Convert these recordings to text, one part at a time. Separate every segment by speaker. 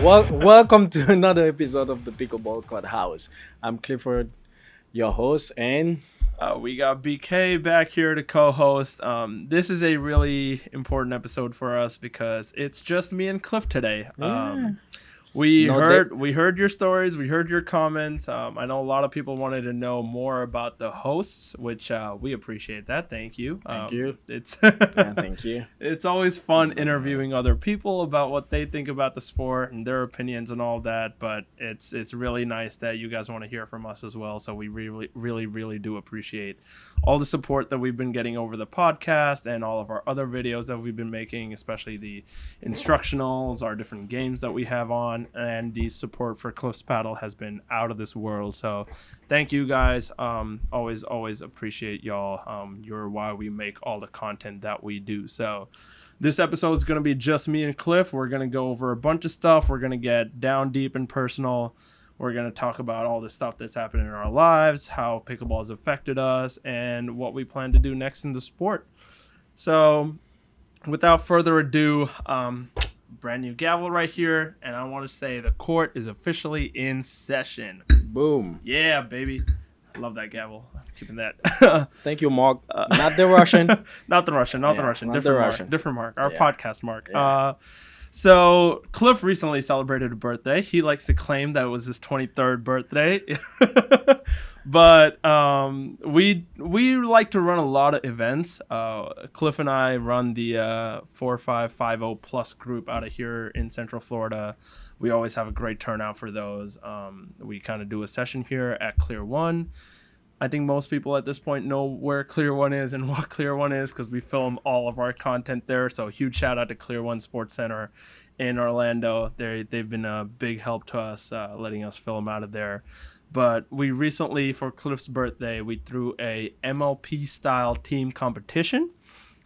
Speaker 1: Welcome to another episode of the Pickleball Court House. I'm Clifford, your host, and
Speaker 2: we got BK back here to co-host. This is a really important episode for us because it's just me and Cliff today. We heard your stories, we heard your comments. I know a lot of people wanted to know more about the hosts, which we appreciate that. Thank you.
Speaker 1: Thank you.
Speaker 2: It's
Speaker 1: thank you.
Speaker 2: It's always fun interviewing other people about what they think about the sport and their opinions and all that. But it's really nice that you guys want to hear from us as well. So we really do appreciate all the support that we've been getting over the podcast and all of our other videos that we've been making, especially the instructionals, our different games that we have on. And the support for Cliff's Paddle has been out of this world. So thank you guys. Always appreciate y'all. You're why we make all the content that we do. So this episode is going to be just me and Cliff. We're going to go over a bunch of stuff. We're going to get down deep and personal. We're going to talk about all the stuff that's happening in our lives, how pickleball has affected us, and what we plan to do next in the sport. So without further ado, brand new gavel right here, and I want to say the court is officially in session.
Speaker 1: Boom.
Speaker 2: Yeah, baby. I love that gavel. I'm keeping that.
Speaker 1: Thank you, Mark. Not the Russian.
Speaker 2: Not the Russian. Different Mark. Our podcast Mark.
Speaker 1: Yeah.
Speaker 2: So Cliff recently celebrated a birthday. He likes to claim that it was his 23rd birthday. But we like to run a lot of events. Cliff and I run the 4550 plus group out of here in Central Florida. We always have a great turnout for those. We kind of do a session here at Clear One. I think most people at this point know where Clear One is and what Clear One is because we film all of our content there. So huge shout out to Clear One Sports Center in Orlando. They've been a big help to us, letting us film out of there. But we recently, for Cliff's birthday, we threw a MLP-style team competition.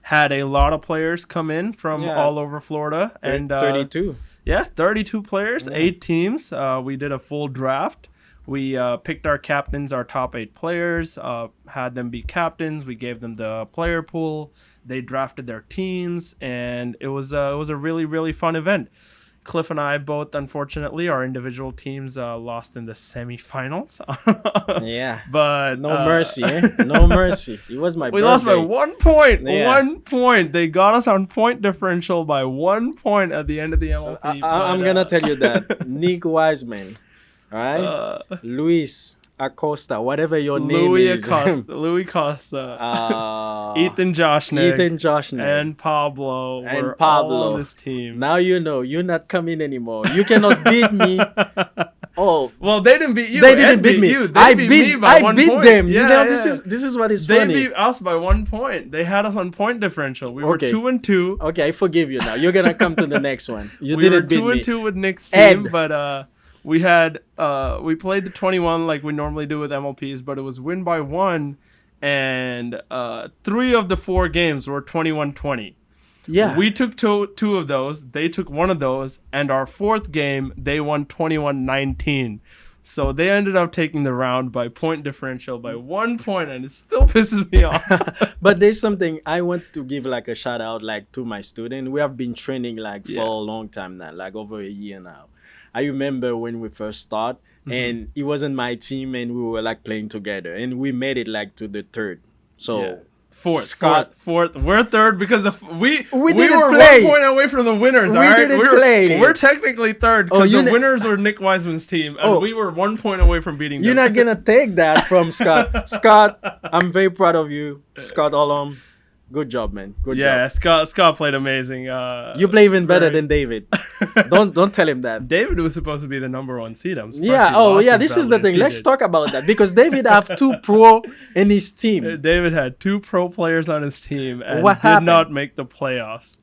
Speaker 2: Had a lot of players come in from all over Florida.
Speaker 1: 32.
Speaker 2: 32 players, 8 teams. We did a full draft. We picked our captains, our top 8 players, had them be captains. We gave them the player pool. They drafted their teams, and it was a really fun event. Cliff and I both, unfortunately, our individual teams lost in the semifinals. But
Speaker 1: no mercy, No mercy. It was my birthday.
Speaker 2: We lost by 1 point. 1 point. They got us on point differential by 1 point at the end of the MLP.
Speaker 1: I'm going to tell you that. Nick Wiseman, all right? Luis Acosta, whatever your name is.
Speaker 2: Louis Costa. Ethan Joshnick. And Pablo. And Pablo. All this team.
Speaker 1: Now you know. You're not coming anymore. You cannot beat me. Oh.
Speaker 2: Well, they didn't beat you.
Speaker 1: They didn't beat me.
Speaker 2: They beat me by 1 point.
Speaker 1: Them. Yeah, This is what is funny.
Speaker 2: They beat us by 1 point. They had us on point differential. We were 2-2.
Speaker 1: Okay, I forgive you now. You're going to come to the next one. You didn't beat me.
Speaker 2: We were 2-2 with Nick's team, but we played the 21 like we normally do with MLPs, but it was win by 1, and 3 of the 4 games were 21-20.
Speaker 1: Yeah.
Speaker 2: We took two of those, they took 1 of those, and our 4th game, they won 21-19. So they ended up taking the round by point differential by 1 point, and it still pisses me off.
Speaker 1: But there's something I want to give like a shout out like to my student. We have been training like for a long time now, like over a year now. I remember when we first started, and it wasn't my team, and we were like playing together, and we made it like to the 3rd. So
Speaker 2: fourth. We're 3rd because we were
Speaker 1: play.
Speaker 2: 1 point away from the winners.
Speaker 1: We didn't play.
Speaker 2: We're technically 3rd because the winners were Nick Wiseman's team, and we were 1 point away from beating them.
Speaker 1: You're not gonna take that from Scott. Scott, I'm very proud of you, Scott Olam. Good job, man. Good job.
Speaker 2: Yeah, Scott played amazing.
Speaker 1: You play even better than David. Don't tell him that.
Speaker 2: David was supposed to be the number 1 seed.
Speaker 1: This is the thing. Let's talk about that because David have 2 pro in his team.
Speaker 2: David had 2 pro players on his team and
Speaker 1: did
Speaker 2: not make the playoffs.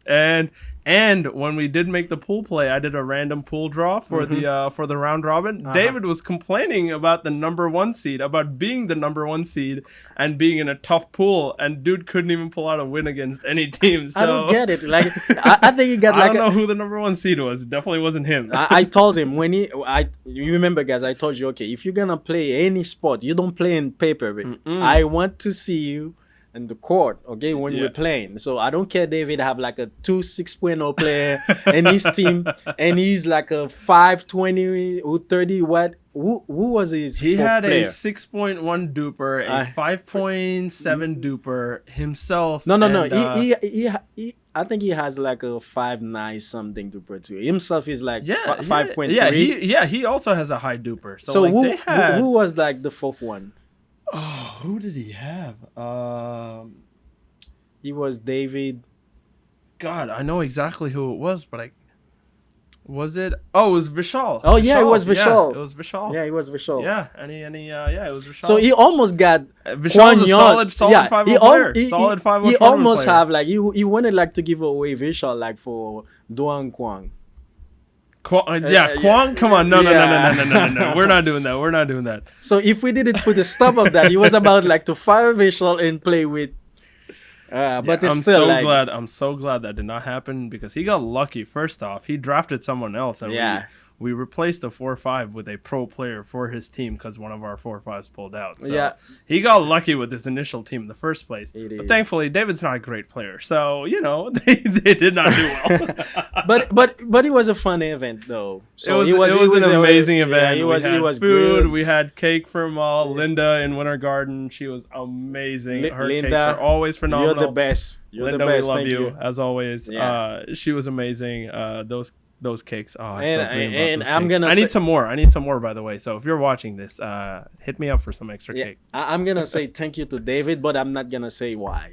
Speaker 2: And when we did make the pool play, I did a random pool draw for the round robin. David was complaining about the number 1 seed, about being the number 1 seed and being in a tough pool, and dude couldn't even pull out a win against any team. So
Speaker 1: I don't get it. Like I think he got
Speaker 2: I don't know who the number 1 seed was. It definitely wasn't him.
Speaker 1: I told him you remember, guys, I told you, okay, if you're gonna play any sport, you don't play in paper. I want to see you in the court, okay, when we're playing. So I don't care David have like a 2 6.0 player in his team, and he's like a 520 or 30 what. Who was his
Speaker 2: He
Speaker 1: fourth
Speaker 2: had
Speaker 1: player?
Speaker 2: a 6.1 duper, a 5.7 duper himself.
Speaker 1: No.
Speaker 2: And,
Speaker 1: He I think he has like a 5.9 something duper too. Himself is like 5.3.
Speaker 2: He also has a high duper. So,
Speaker 1: So
Speaker 2: like,
Speaker 1: who was like the fourth one?
Speaker 2: Oh, who did he have?
Speaker 1: He was David.
Speaker 2: God, I know exactly who it was, but was it? Oh, it was Vishal.
Speaker 1: Oh yeah, it was Vishal.
Speaker 2: Yeah, it was Vishal.
Speaker 1: Yeah, it was Vishal.
Speaker 2: Yeah, it was Vishal.
Speaker 1: So he almost got
Speaker 2: Vishal's a solid 5-0 player. Solid 5-0
Speaker 1: He almost
Speaker 2: player.
Speaker 1: have like he wanted like to give away Vishal like for Duan Kwang.
Speaker 2: Kwang. Come on, no. We're not doing that.
Speaker 1: So if we didn't put a stop of that, he was about like to fire Vishal and play with. But it's
Speaker 2: I'm so glad that did not happen because he got lucky. First off, he drafted someone else, and we replaced a 4-5 with a pro player for his team because one of our 4-5s pulled out. So he got lucky with his initial team in the first place. But thankfully, David's not a great player, so they did not do well.
Speaker 1: but it was a fun event though. So
Speaker 2: it was an amazing event.
Speaker 1: Yeah, it was
Speaker 2: food.
Speaker 1: good.
Speaker 2: We had cake from Linda in Winter Garden. She was amazing. Her
Speaker 1: Linda,
Speaker 2: cakes are always phenomenal.
Speaker 1: You're the best.
Speaker 2: Linda, we love you as always. Yeah. She was amazing. Those cakes. Oh, I still dream about those cakes. I need some more. I need some more, by the way. So if you're watching this, hit me up for some extra cake.
Speaker 1: I'm gonna say thank you to David, but I'm not gonna say why.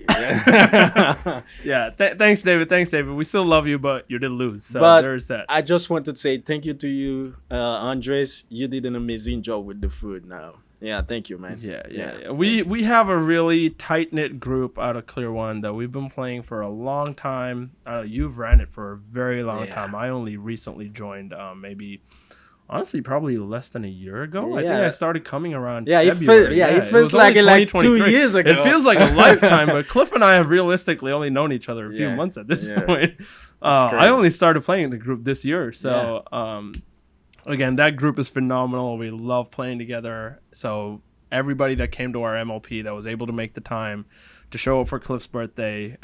Speaker 2: Thanks, David. We still love you, but you did lose. So there's that.
Speaker 1: I just wanted to say thank you to you, Andres. You did an amazing job with the food now. Yeah, thank you, man.
Speaker 2: Yeah. We have a really tight-knit group out of Clear One that we've been playing for a long time. You've ran it for a very long time. I only recently joined, probably less than a year ago. I think I started coming around February.
Speaker 1: It feels like 2 years ago.
Speaker 2: It feels like a lifetime, but Cliff and I have realistically only known each other a few months at this point. I only started playing in the group this year, so... Again, that group is phenomenal. We love playing together. So everybody that came to our MLP that was able to make the time to show up for Cliff's birthday,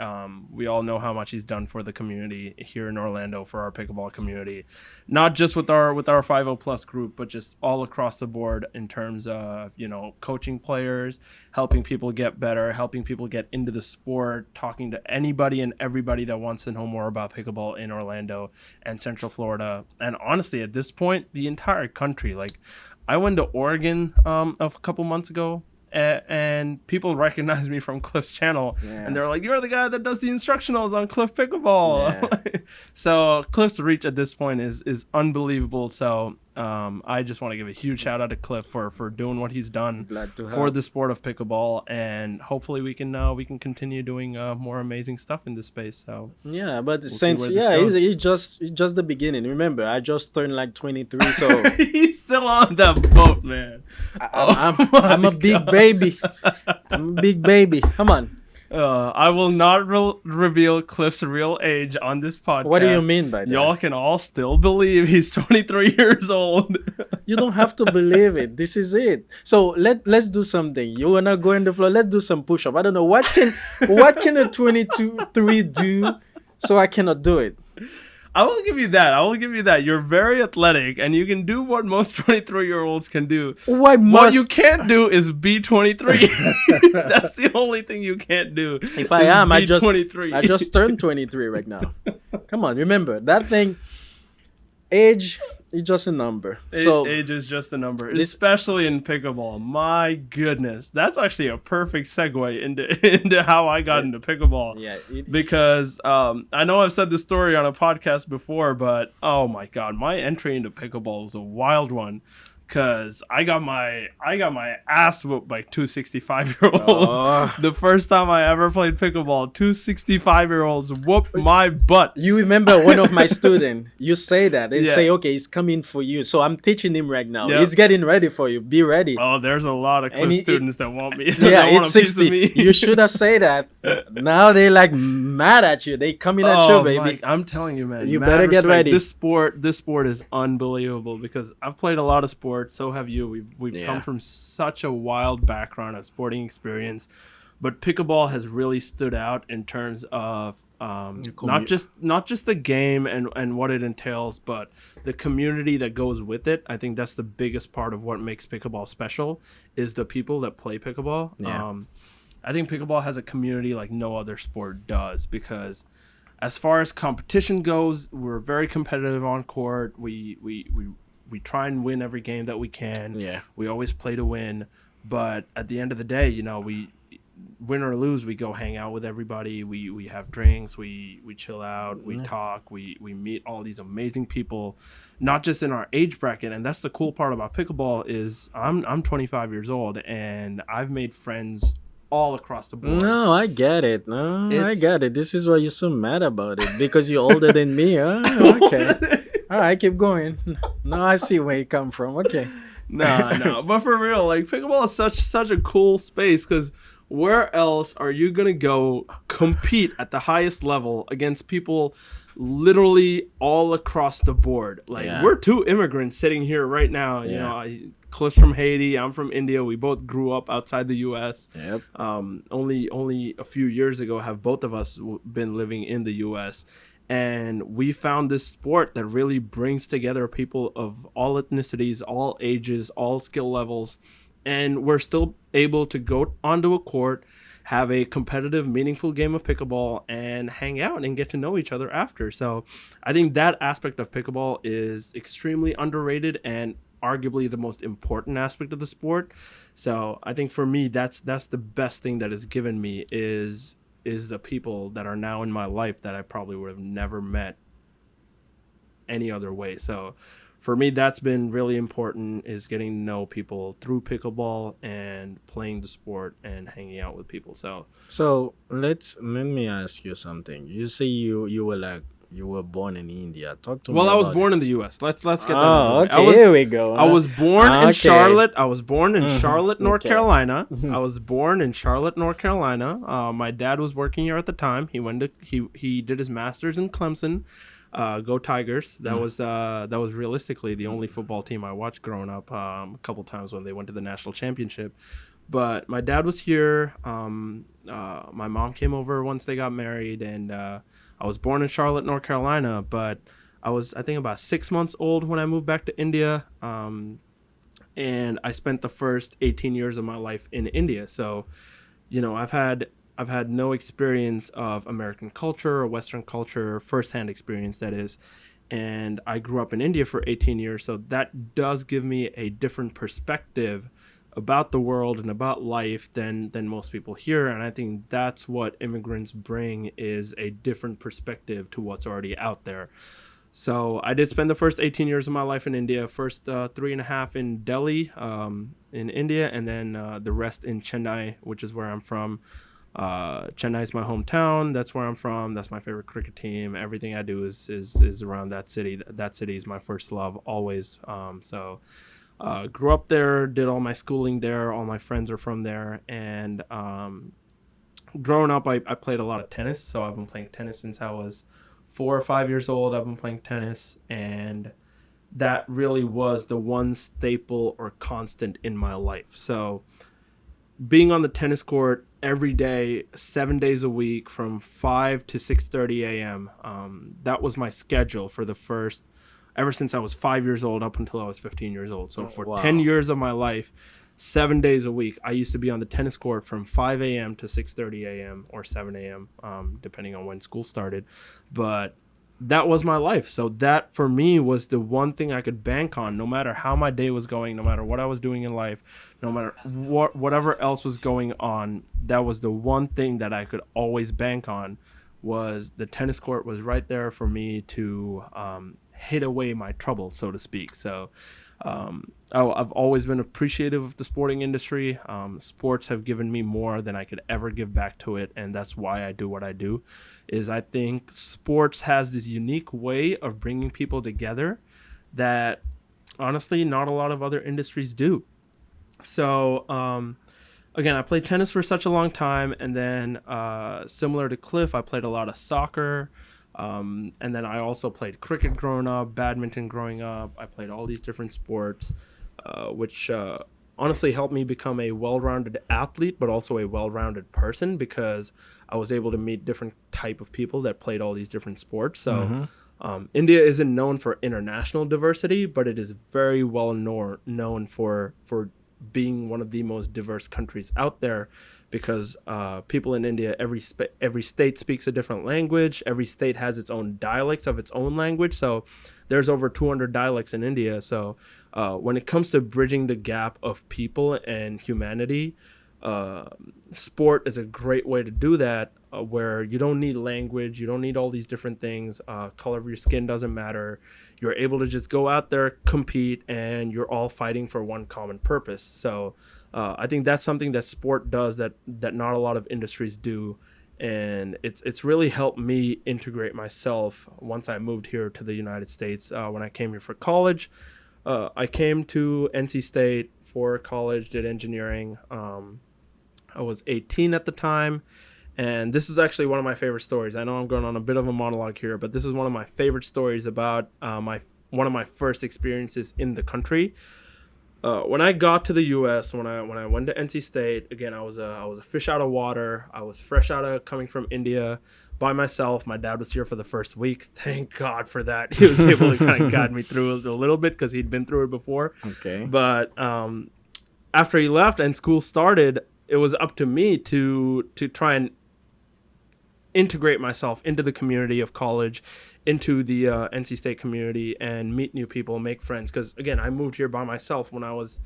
Speaker 2: we all know how much he's done for the community here in Orlando, for our pickleball community. Not just with our 50 plus group, but just all across the board in terms of, coaching players, helping people get better, helping people get into the sport, talking to anybody and everybody that wants to know more about pickleball in Orlando and Central Florida. And honestly, at this point, the entire country. Like, I went to Oregon a couple months ago, and people recognize me from Cliff's channel, and they're like, "You're the guy that does the instructionals on Cliff Pickleball." So Cliff's reach at this point is unbelievable. So I just want to give a huge shout out to Cliff for doing what he's done for the sport of pickleball, and hopefully we can continue doing more amazing stuff in this space. So
Speaker 1: but it's just the beginning. Remember, I just turned like 23, so
Speaker 2: he's still on the boat, man.
Speaker 1: I'm a big baby. I'm a big baby. Come on.
Speaker 2: I will not reveal Cliff's real age on this podcast.
Speaker 1: What do you mean by that?
Speaker 2: Y'all can all still believe he's 23 years old.
Speaker 1: You don't have to believe it. This is it. So let's do something. You wanna go on the floor? Let's do some push-up. I don't know what can a 22-3 do, so I cannot do it.
Speaker 2: I will give you that. You're very athletic, and you can do what most 23-year-olds can do. What you can't do is be 23. That's the only thing you can't do.
Speaker 1: If I am, I just turned 23 right now. Come on, remember that thing. Age is just a number.
Speaker 2: Age is just a number, especially in pickleball. My goodness, that's actually a perfect segue into how I got into pickleball. Because I know I've said this story on a podcast before, but oh my god, my entry into pickleball was a wild one. Cause I got my ass whooped by 265-year-olds. The first time I ever played pickleball, 265-year-olds whooped my butt.
Speaker 1: You remember one of my students? You say that and say, "Okay, he's coming for you." So I'm teaching him right now. He's getting ready for you. Be ready.
Speaker 2: Oh, there's a lot of Cliff students that want me.
Speaker 1: Yeah, it's 60. You should have said that. Now they like mad at you. They coming at you, baby.
Speaker 2: Mike, I'm telling you, man.
Speaker 1: You better get ready.
Speaker 2: This sport is unbelievable because I've played a lot of sports. So have you. We've come from such a wild background of sporting experience. but pickleball has really stood out in terms of not just the game and what it entails, but the community that goes with it. I think that's the biggest part of what makes pickleball special is the people that play pickleball.
Speaker 1: Yeah.
Speaker 2: I think pickleball has a community like no other sport does, because as far as competition goes, we're very competitive on court. We try and win every game that we can.
Speaker 1: Yeah.
Speaker 2: We always play to win. But at the end of the day, we win or lose, we go hang out with everybody. We have drinks. We chill out. We talk. We meet all these amazing people, not just in our age bracket. And that's the cool part about pickleball is I'm 25 years old and I've made friends all across the board.
Speaker 1: No, I get it. No, I get it. This is why you're so mad about it, because you're older than me. Okay. All right, keep going. No, I see where you come from. Okay.
Speaker 2: No. But for real, like pickleball is such a cool space, because where else are you gonna go compete at the highest level against people literally all across the board? Like we're two immigrants sitting here right now. You know, Cliff's from Haiti. I'm from India. We both grew up outside the U.S.
Speaker 1: Yep.
Speaker 2: Only a few years ago have both of us been living in the U.S. And we found this sport that really brings together people of all ethnicities, all ages, all skill levels. And we're still able to go onto a court, have a competitive, meaningful game of pickleball, and hang out and get to know each other after. So I think that aspect of pickleball is extremely underrated and arguably the most important aspect of the sport. So I think for me, that's the best thing that has given me is the people that are now in my life that I probably would have never met any other way. So for me, that's been really important, is getting to know people through pickleball and playing the sport and hanging out with people.
Speaker 1: So let me ask you something. You say you were born in India. Talk to me.
Speaker 2: Well, I was
Speaker 1: about
Speaker 2: born
Speaker 1: it.
Speaker 2: in the U.S. Let's get that.
Speaker 1: Okay, here we go.
Speaker 2: I was born in Charlotte. I was born in Charlotte, North
Speaker 1: Okay.
Speaker 2: Carolina. I was born in Charlotte, North Carolina. My dad was working here at the time. He did his master's in Clemson. Go Tigers. That was realistically the only football team I watched growing up. A couple times when they went to the national championship. But my dad was here. My mom came over once they got married, and I was born in Charlotte, North Carolina. But I was, I think, about 6 months old when I moved back to India. And I spent the first 18 years of my life in India. So, I've had no experience of American culture or Western culture, firsthand experience, that is. And I grew up in India for 18 years. So that does give me a different perspective about the world and about life than most people here. And I think that's what immigrants bring, is a different perspective to what's already out there. So I did spend the first 18 years of my life in India, first 3.5 in Delhi in India, and then the rest in Chennai, which is where I'm from. Chennai is my hometown. That's where I'm from. That's my favorite cricket team. Everything I do is around that city. That city is my first love always. So grew up there, did all my schooling there. All my friends are from there. And growing up, I played a lot of tennis. So I've been playing tennis since I was 4 or 5 years old. I've been playing tennis, and that really was the one staple or constant in my life. So being on the tennis court every day, 7 days a week, from 5 to 6:30 a.m. That was my schedule for the first, ever since I was 5 years old up until I was 15 years old. So for 10 years of my life, 7 days a week, I used to be on the tennis court from 5 a.m. to 6:30 a.m. or 7 a.m., depending on when school started. But that was my life. So that for me was the one thing I could bank on, no matter how my day was going, no matter what I was doing in life, no matter whatever else was going on. That was the one thing that I could always bank on, was the tennis court was right there for me to hid away my trouble, so to speak. So I've always been appreciative of the sporting industry. Sports have given me more than I could ever give back to it, and that's why I do what I do. Is I think sports has this unique way of bringing people together that honestly not a lot of other industries do. So again, I played tennis for such a long time, and then similar to Cliff, I played a lot of soccer. And then I also played cricket growing up, badminton growing up. I played all these different sports, which honestly helped me become a well-rounded athlete, but also a well-rounded person, because I was able to meet different type of people that played all these different sports. So India isn't known for international diversity, but it is very well known for being one of the most diverse countries out there, because people in India, every state speaks a different language. Every state has its own dialects of its own language. So there's over 200 dialects in India. So when it comes to bridging the gap of people and humanity, sport is a great way to do that, where you don't need language, you don't need all these different things, color of your skin doesn't matter. You're able to just go out there, compete, and you're all fighting for one common purpose. So I think that's something that sport does that not a lot of industries do, and it's really helped me integrate myself once I moved here to the United States. When I came here for college, I came to NC State for college, did engineering. I was 18 at the time, and this is actually one of my favorite stories. I know I'm going on a bit of a monologue here, but this is one of my favorite stories about one of my first experiences in the country. When I got to the U.S., when I went to NC State, again, I was a fish out of water. I was fresh out of coming from India by myself. My dad was here for the first week. Thank God for that. He was able to kind of guide me through it a little bit, because he'd been through it before.
Speaker 1: Okay.
Speaker 2: But after he left and school started, it was up to me to try and integrate myself into the community of college, into the NC State community, and meet new people, make friends. Because again, I moved here by myself when I was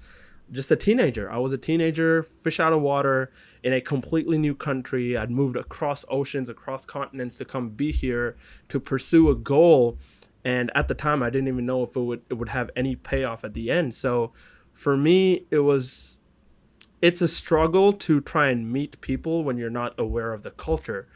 Speaker 2: just a teenager. I was a teenager, fish out of water, in a completely new country. I'd moved across oceans, across continents to come be here to pursue a goal. And at the time, I didn't even know if it would have any payoff at the end. So for me, it's a struggle to try and meet people when you're not aware of the culture.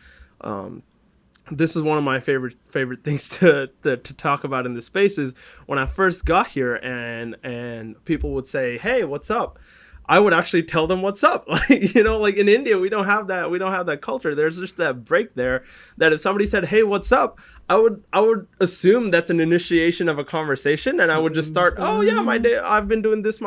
Speaker 2: This is one of my favorite things to talk about in this space. Is when I first got here and people would say, "Hey, what's up?" I would actually tell them what's up. Like in India, we don't have that culture. There's just that break there, that if somebody said, "Hey, what's up?" I would assume that's an initiation of a conversation, and I would just start, "Oh yeah, my day. I've been doing this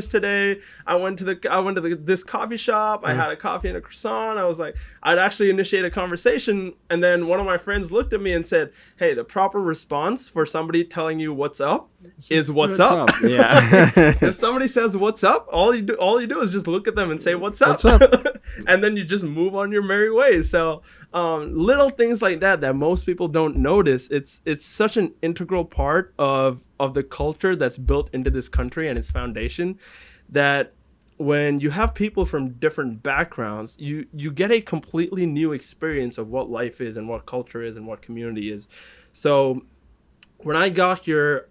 Speaker 2: today. I went to this coffee shop. I had a coffee and a croissant." I was like, I'd actually initiate a conversation, and then one of my friends looked at me and said, "Hey, the proper response for somebody telling you what's up is what's up."
Speaker 1: Yeah.
Speaker 2: If somebody says what's up, all you do is just look at them and say what's up, and then you just move on your merry way. So little things like that most people don't notice. It's such an integral part of the culture that's built into this country and its foundation, that when you have people from different backgrounds, you get a completely new experience of what life is and what culture is and what community is. So when I got here,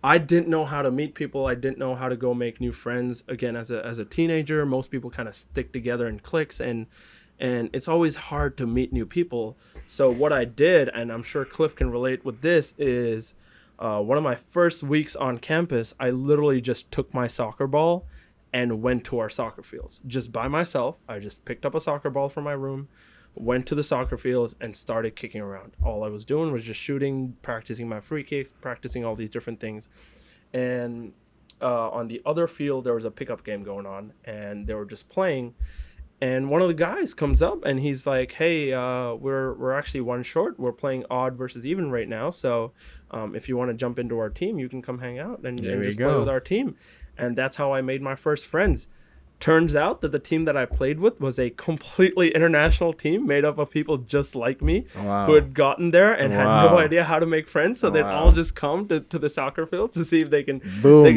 Speaker 2: I didn't know how to meet people. I didn't know how to go make new friends. Again, as a teenager, most people kind of stick together in cliques, and it's always hard to meet new people. So what I did, and I'm sure Cliff can relate with this, is one of my first weeks on campus, I literally just took my soccer ball and went to our soccer fields just by myself. I just picked up a soccer ball from my room, went to the soccer fields, and started kicking around. All I was doing was just shooting, practicing my free kicks, practicing all these different things. And on the other field, there was a pickup game going on, and they were just playing. And one of the guys comes up and he's like, "Hey, we're actually one short. We're playing odd versus even right now. So if you want to jump into our team, you can come hang out and just play with our team." And that's how I made my first friends. Turns out that the team that I played with was a completely international team made up of people just like me, who had gotten there and had no idea how to make friends. So they'd all just come to the soccer field to see if they can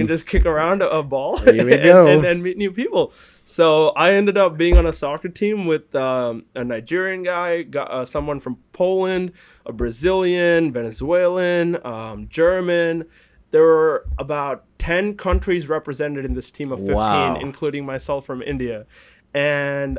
Speaker 2: just kick around a ball and meet new people. So I ended up being on a soccer team with a Nigerian guy, someone from Poland, a Brazilian, Venezuelan, German. There were about 10 countries represented in this team of 15, including myself from India. And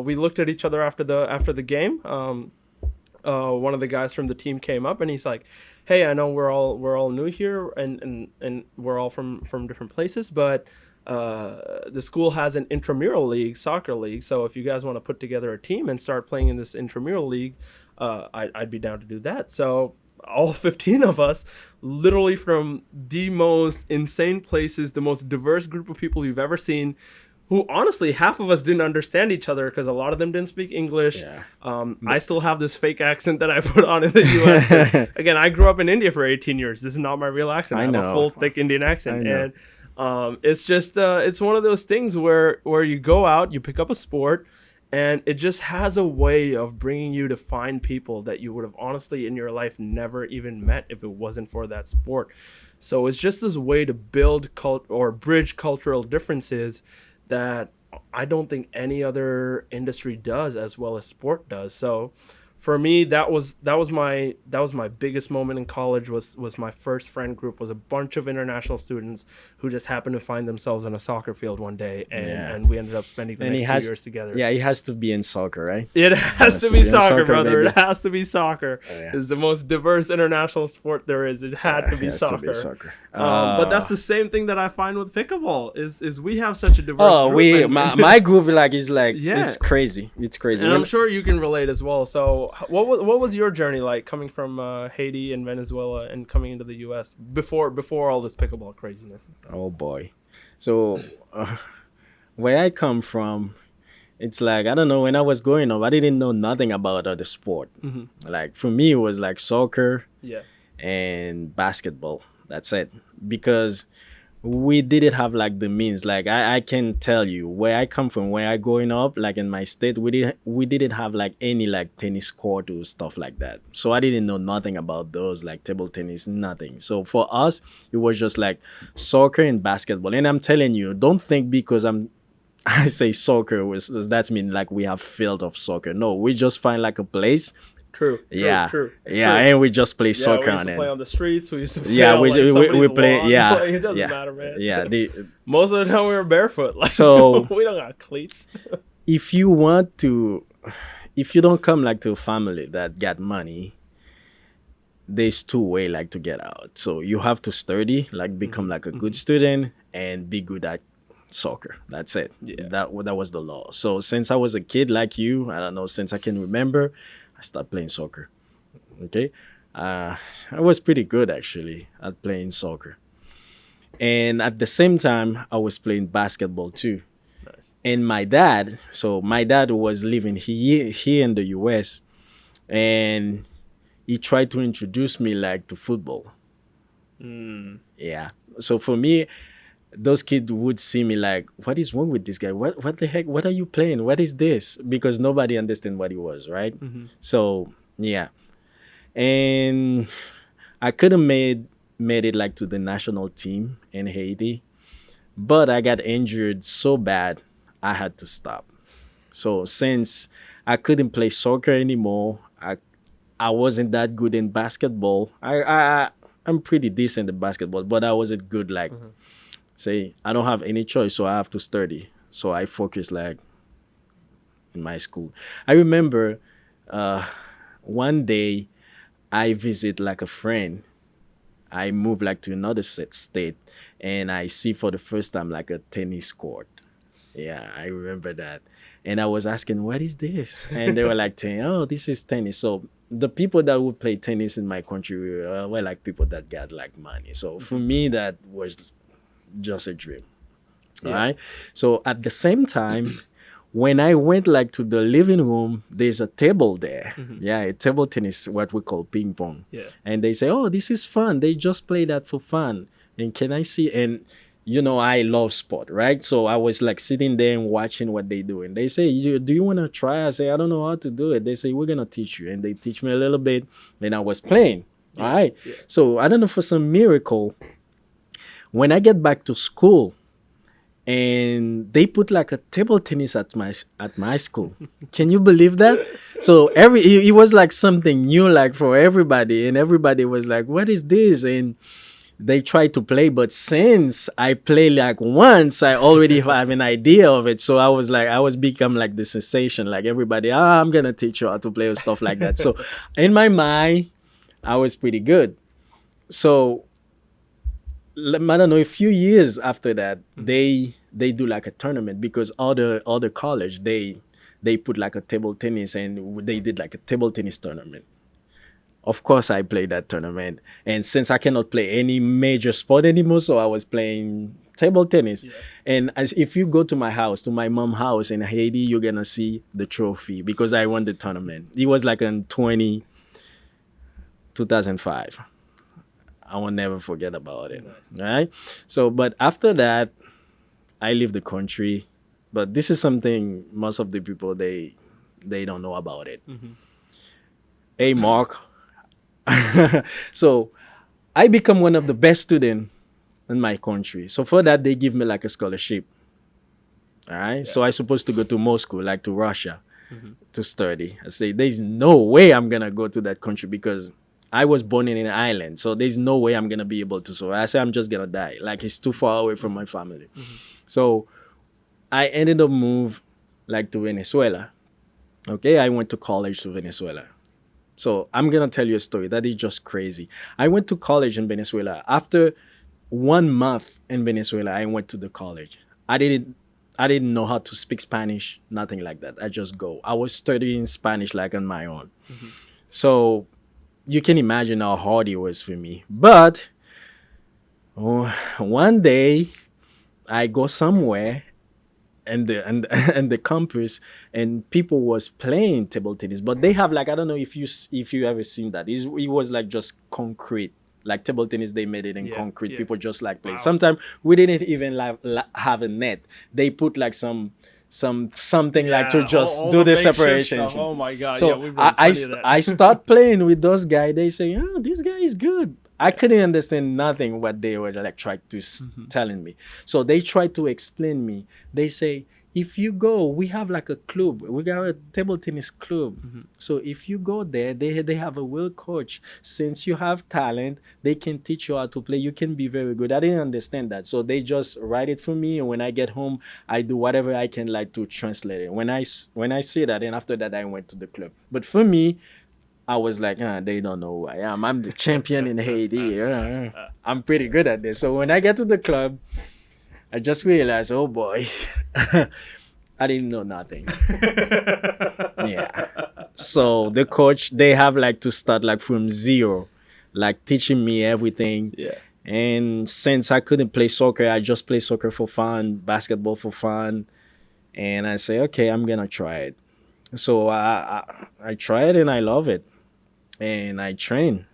Speaker 2: we looked at each other after the game. One of the guys from the team came up and he's like, "Hey, I know we're all new here and we're all from different places, but the school has an intramural league, soccer league. So if you guys want to put together a team and start playing in this intramural league, I'd be down to do that." So all 15 of us, literally from the most insane places, the most diverse group of people you've ever seen, who honestly, half of us didn't understand each other because a lot of them didn't speak English.
Speaker 1: Yeah.
Speaker 2: I still have this fake accent that I put on in the U.S. Again, I grew up in India for 18 years. This is not my real accent. I have a full, thick Indian accent. And it's just, it's one of those things where you go out, you pick up a sport, and it just has a way of bringing you to find people that you would have honestly in your life never even met if it wasn't for that sport. So it's just this way to build or bridge cultural differences that I don't think any other industry does as well as sport does. So for me, that was my biggest moment in college. Was my first friend group was a bunch of international students who just happened to find themselves on a soccer field one day, and we ended up spending the next 2 years together.
Speaker 1: Yeah, it has to be in soccer, right?
Speaker 2: It has to be soccer, brother.
Speaker 1: Maybe.
Speaker 2: It has to be soccer.
Speaker 1: Oh, yeah.
Speaker 2: It's the most diverse international sport there is. It had to be soccer.
Speaker 1: To be soccer.
Speaker 2: But that's the same thing that I find with pickleball. Is we have such a diverse group.
Speaker 1: My group is it's crazy. It's crazy.
Speaker 2: And I'm sure you can relate as well. So what was your journey like coming from Haiti and Venezuela and coming into the U.S. before all this pickleball craziness?
Speaker 1: Oh boy. So where I come from, it's like, I don't know, when I was growing up, I didn't know nothing about other sport. Mm-hmm. Like for me, it was like soccer and basketball. That's it. Because we didn't have like the means. Like I can tell you where I come from, where I growing up, like in my state, we didn't have like any like tennis court or stuff like that. So I didn't know nothing about those, like table tennis, nothing. So for us, it was just like soccer and basketball. And I'm telling you, don't think because I say soccer, does that mean like we have field of soccer? No, we just find like a place. True. And we just play soccer on it.
Speaker 2: We used to play on the streets. We used to play
Speaker 1: we play.
Speaker 2: Lawn.
Speaker 1: Yeah,
Speaker 2: it doesn't matter, man.
Speaker 1: Yeah,
Speaker 2: most of the time we were barefoot.
Speaker 1: So
Speaker 2: we don't got cleats.
Speaker 1: if you don't come like to a family that got money, there's two ways like to get out. So you have to study, like become like a good student and be good at soccer. That's it. Yeah. That was the law. So since I was a kid like you, I don't know, since I can remember, I started playing soccer. Okay. I was pretty good actually at playing soccer. And at the same time, I was playing basketball too. Nice. And my dad was living here in the US, and he tried to introduce me like to football. Yeah. So for me, those kids would see me like, what is wrong with this guy? What the heck? What are you playing? What is this? Because nobody understood what it was, right? Mm-hmm. So, yeah. And I could have made it like to the national team in Haiti, but I got injured so bad, I had to stop. So since I couldn't play soccer anymore, I wasn't that good in basketball. I'm pretty decent in basketball, but I wasn't good like... Mm-hmm. Say, I don't have any choice, so I have to study. So I focus like in my school. I remember one day I visit like a friend. I moved like to another state, and I see for the first time like a tennis court. Yeah, I remember that. And I was asking, what is this? And they were like saying, oh, this is tennis. So the people that would play tennis in my country were like people that got like money. So for me, that was just a dream. Yeah. Right? So at the same time, when I went like to the living room, there's a table there. Mm-hmm. Yeah, a table tennis, what we call ping pong. Yeah. And they say, oh, this is fun. They just play that for fun. And can I see? And you know, I love sport, right? So I was like sitting there and watching what they do. And they say, do you want to try? I say, I don't know how to do it. They say, we're going to teach you. And they teach me a little bit. And I was playing. Yeah. All right. Yeah. So I don't know, for some miracle, when I get back to school, and they put like a table tennis at my school. Can you believe that? So it was like something new, like for everybody, and everybody was like, what is this? And they tried to play, but since I play like once, I already have an idea of it. So I was become like the sensation, like everybody, I'm gonna teach you how to play or stuff like that. So in my mind, I was pretty good. So I don't know, a few years after that, they do like a tournament, because other college, they put like a table tennis, and they did like a table tennis tournament. of course I played that tournament. And since I cannot play any major sport anymore, so I was playing table tennis.
Speaker 2: Yeah.
Speaker 1: And as if you go to my house, to my mom's house in Haiti, you're gonna see the trophy because I won the tournament. It was like in 2005. I will never forget about it.
Speaker 2: Nice.
Speaker 1: Right? So, but after that, I leave the country. But this is something most of the people they don't know about it.
Speaker 2: Mm-hmm.
Speaker 1: Hey, Mark. So I become one of the best students in my country. So for that, they give me like a scholarship. All right.
Speaker 2: Yeah.
Speaker 1: So I supposed to go to Moscow, like to Russia,
Speaker 2: Mm-hmm.
Speaker 1: to study. I say, there's no way I'm gonna go to that country because I was born in an island. So there's no way I'm gonna be able to. So I say I'm just gonna die. Like it's too far away from my family.
Speaker 2: Mm-hmm.
Speaker 1: So I ended up move like to Venezuela. Okay, I went to college to Venezuela. So I'm gonna tell you a story that is just crazy. I went to college in Venezuela. After 1 month in Venezuela, I went to the college. I didn't know how to speak Spanish, nothing like that. I just go. I was studying Spanish like on my own.
Speaker 2: Mm-hmm.
Speaker 1: So you can imagine how hard it was for me. But one day I go somewhere and the campus and people was playing table tennis, but they have like, I don't know if you ever seen that. It was like just concrete, like table tennis. They made it in concrete.
Speaker 2: Yeah.
Speaker 1: People just like play.
Speaker 2: Wow.
Speaker 1: Sometimes we didn't even have a net. They put like something like to just
Speaker 2: all
Speaker 1: do the
Speaker 2: makeshift
Speaker 1: separation.
Speaker 2: stuff. Oh my god!
Speaker 1: So
Speaker 2: we've done plenty of that.
Speaker 1: I start playing with those guys. They say, "Oh, this guy is good." I couldn't understand nothing what they were like trying to telling me. So they tried to explain me. They say, if you go, we have like a club. We got a table tennis club. So if you go there, they have a real coach. Since you have talent, they can teach you how to play. You can be very good. I didn't understand that. So they just write it for me. And when I get home, I do whatever I can like to translate it. When I see that, and after that, I went to the club. But for me, I was like, they don't know who I am. I'm the champion in Haiti. I'm pretty good at this. So when I get to the club, I just realized, oh boy, I didn't know nothing. Yeah. So the coach, they have like to start like from zero, like teaching me everything.
Speaker 2: Yeah.
Speaker 1: And since I couldn't play soccer, I just play soccer for fun, basketball for fun. And I say, okay, I'm going to try it. So I try it and I love it. And I train.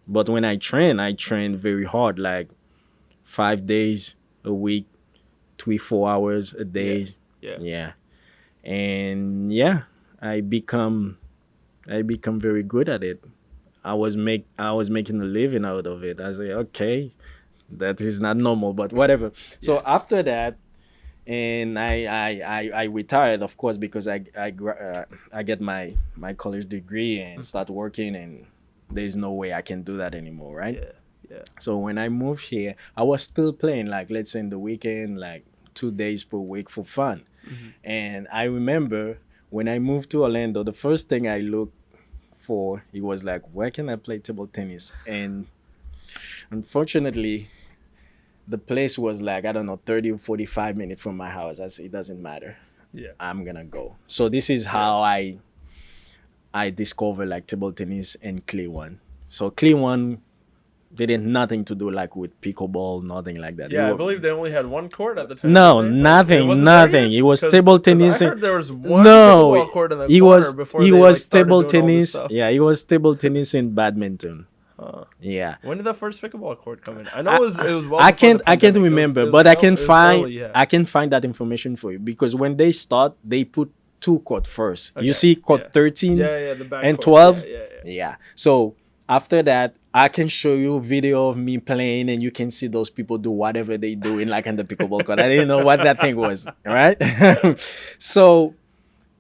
Speaker 1: But when I train very hard, like 5 days a week, 3-4 hours a day.
Speaker 2: Yeah.
Speaker 1: And yeah, I become very good at it. I was making a living out of it. I say, okay, that is not normal, but whatever. So after that, and I retired, of course, because I get my college degree and start working, and there's no way I can do that anymore, right?
Speaker 2: Yeah.
Speaker 1: So when I moved here, I was still playing, like, let's say in the weekend, like 2 days per week for fun. And I remember when I moved to Orlando, the first thing I looked for, it was like, where can I play table tennis? And unfortunately, the place was like, I don't know, 30 or 45 minutes from my house. I said, it doesn't matter.
Speaker 2: Yeah.
Speaker 1: I'm going to go. So this is how I discovered like table tennis and clay one. So clay one didn't nothing to do like with pickleball, nothing like that.
Speaker 2: Yeah, I believe they only had one court at the time.
Speaker 1: No,
Speaker 2: didn't they?
Speaker 1: nothing,
Speaker 2: It wasn't
Speaker 1: nothing.
Speaker 2: there yet?
Speaker 1: It was
Speaker 2: 'Cause-
Speaker 1: table
Speaker 2: 'cause
Speaker 1: tennis.
Speaker 2: I heard there was one
Speaker 1: No,
Speaker 2: pickleball court in the
Speaker 1: it
Speaker 2: corner
Speaker 1: was
Speaker 2: before
Speaker 1: it
Speaker 2: they,
Speaker 1: was
Speaker 2: like, started
Speaker 1: table
Speaker 2: doing all this
Speaker 1: tennis.
Speaker 2: stuff.
Speaker 1: Yeah, it was table tennis and badminton. Yeah.
Speaker 2: When did the first pickleball court come in? I know it was well
Speaker 1: I
Speaker 2: before
Speaker 1: can't
Speaker 2: the
Speaker 1: I can't
Speaker 2: pandemic.
Speaker 1: remember,
Speaker 2: It was
Speaker 1: but I
Speaker 2: early-
Speaker 1: can
Speaker 2: it was
Speaker 1: find
Speaker 2: early, yeah.
Speaker 1: I can find that information for you because when they start, they put 2 court first.
Speaker 2: Okay,
Speaker 1: You see court
Speaker 2: yeah.
Speaker 1: 13
Speaker 2: Yeah, the back
Speaker 1: and
Speaker 2: court.
Speaker 1: 12.
Speaker 2: Yeah.
Speaker 1: Yeah. So after that, I can show you video of me playing, and you can see those people do whatever they do in like in the pickleball court. I didn't know what that thing was. All right. So,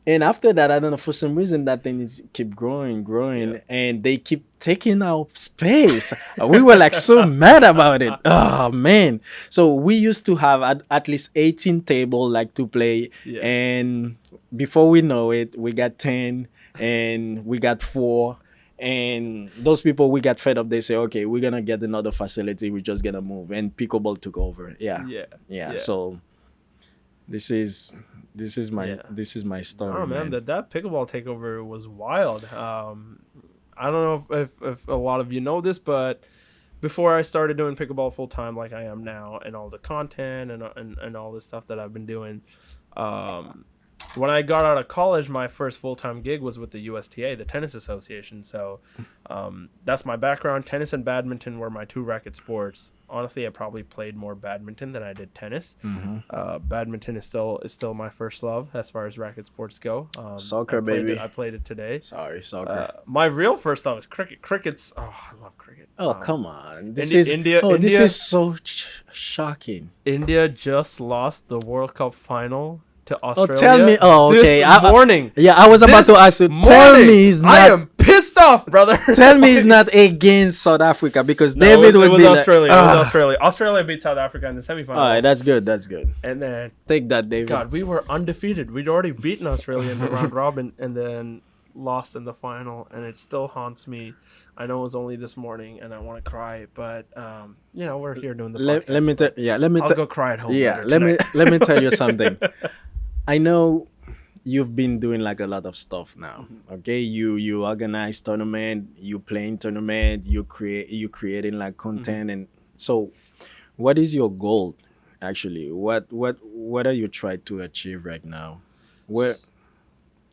Speaker 1: and after that, I don't know, for some reason that thing is keep growing, and they keep taking our space. We were like so mad about it. Oh man. So we used to have at least 18 table like to play,
Speaker 2: Yeah.
Speaker 1: and before we know it, we got 10 and we got 4. And those people, we got fed up. They say, okay, we're going to get another facility. We're just going to move. And pickleball took over. Yeah. So this is my story.
Speaker 2: Oh man,
Speaker 1: man.
Speaker 2: that pickleball takeover was wild. I don't know if a lot of you know this, but before I started doing pickleball full time like I am now, and all the content and all the stuff that I've been doing, when I got out of college, my first full time gig was with the USTA, the Tennis Association. So that's my background. Tennis and badminton were my two racket sports. Honestly, I probably played more badminton than I did tennis. Badminton is still my first love as far as racket sports go.
Speaker 1: Soccer, baby.
Speaker 2: I played it today.
Speaker 1: Sorry, soccer.
Speaker 2: My real first love is cricket. Cricket's I love cricket.
Speaker 1: Oh, come on. This
Speaker 2: India
Speaker 1: is so shocking.
Speaker 2: India just lost the World Cup final to Australia.
Speaker 1: Oh, tell me. Oh, okay.
Speaker 2: This morning.
Speaker 1: I was about to ask you. Tell me he's not.
Speaker 2: I am pissed off, brother.
Speaker 1: Tell me he's not against South Africa because
Speaker 2: No,
Speaker 1: David
Speaker 2: it was
Speaker 1: be
Speaker 2: Australia.
Speaker 1: Like,
Speaker 2: It was Australia. Australia beat South Africa in the semifinal.
Speaker 1: All right, that's good. That's good.
Speaker 2: And then,
Speaker 1: Take that, David.
Speaker 2: God, we were undefeated. We'd already beaten Australia in the round robin, and then lost in the final, and it still haunts me. I know it was only this morning, and I want to cry, but we're here doing the podcast.
Speaker 1: Let me
Speaker 2: I'll go cry at home.
Speaker 1: Yeah, let me tell you something. I know you've been doing like a lot of stuff now. Okay, you organize tournament, you playing tournament, you creating like content, and so what is your goal actually? What are you trying to achieve right now? Where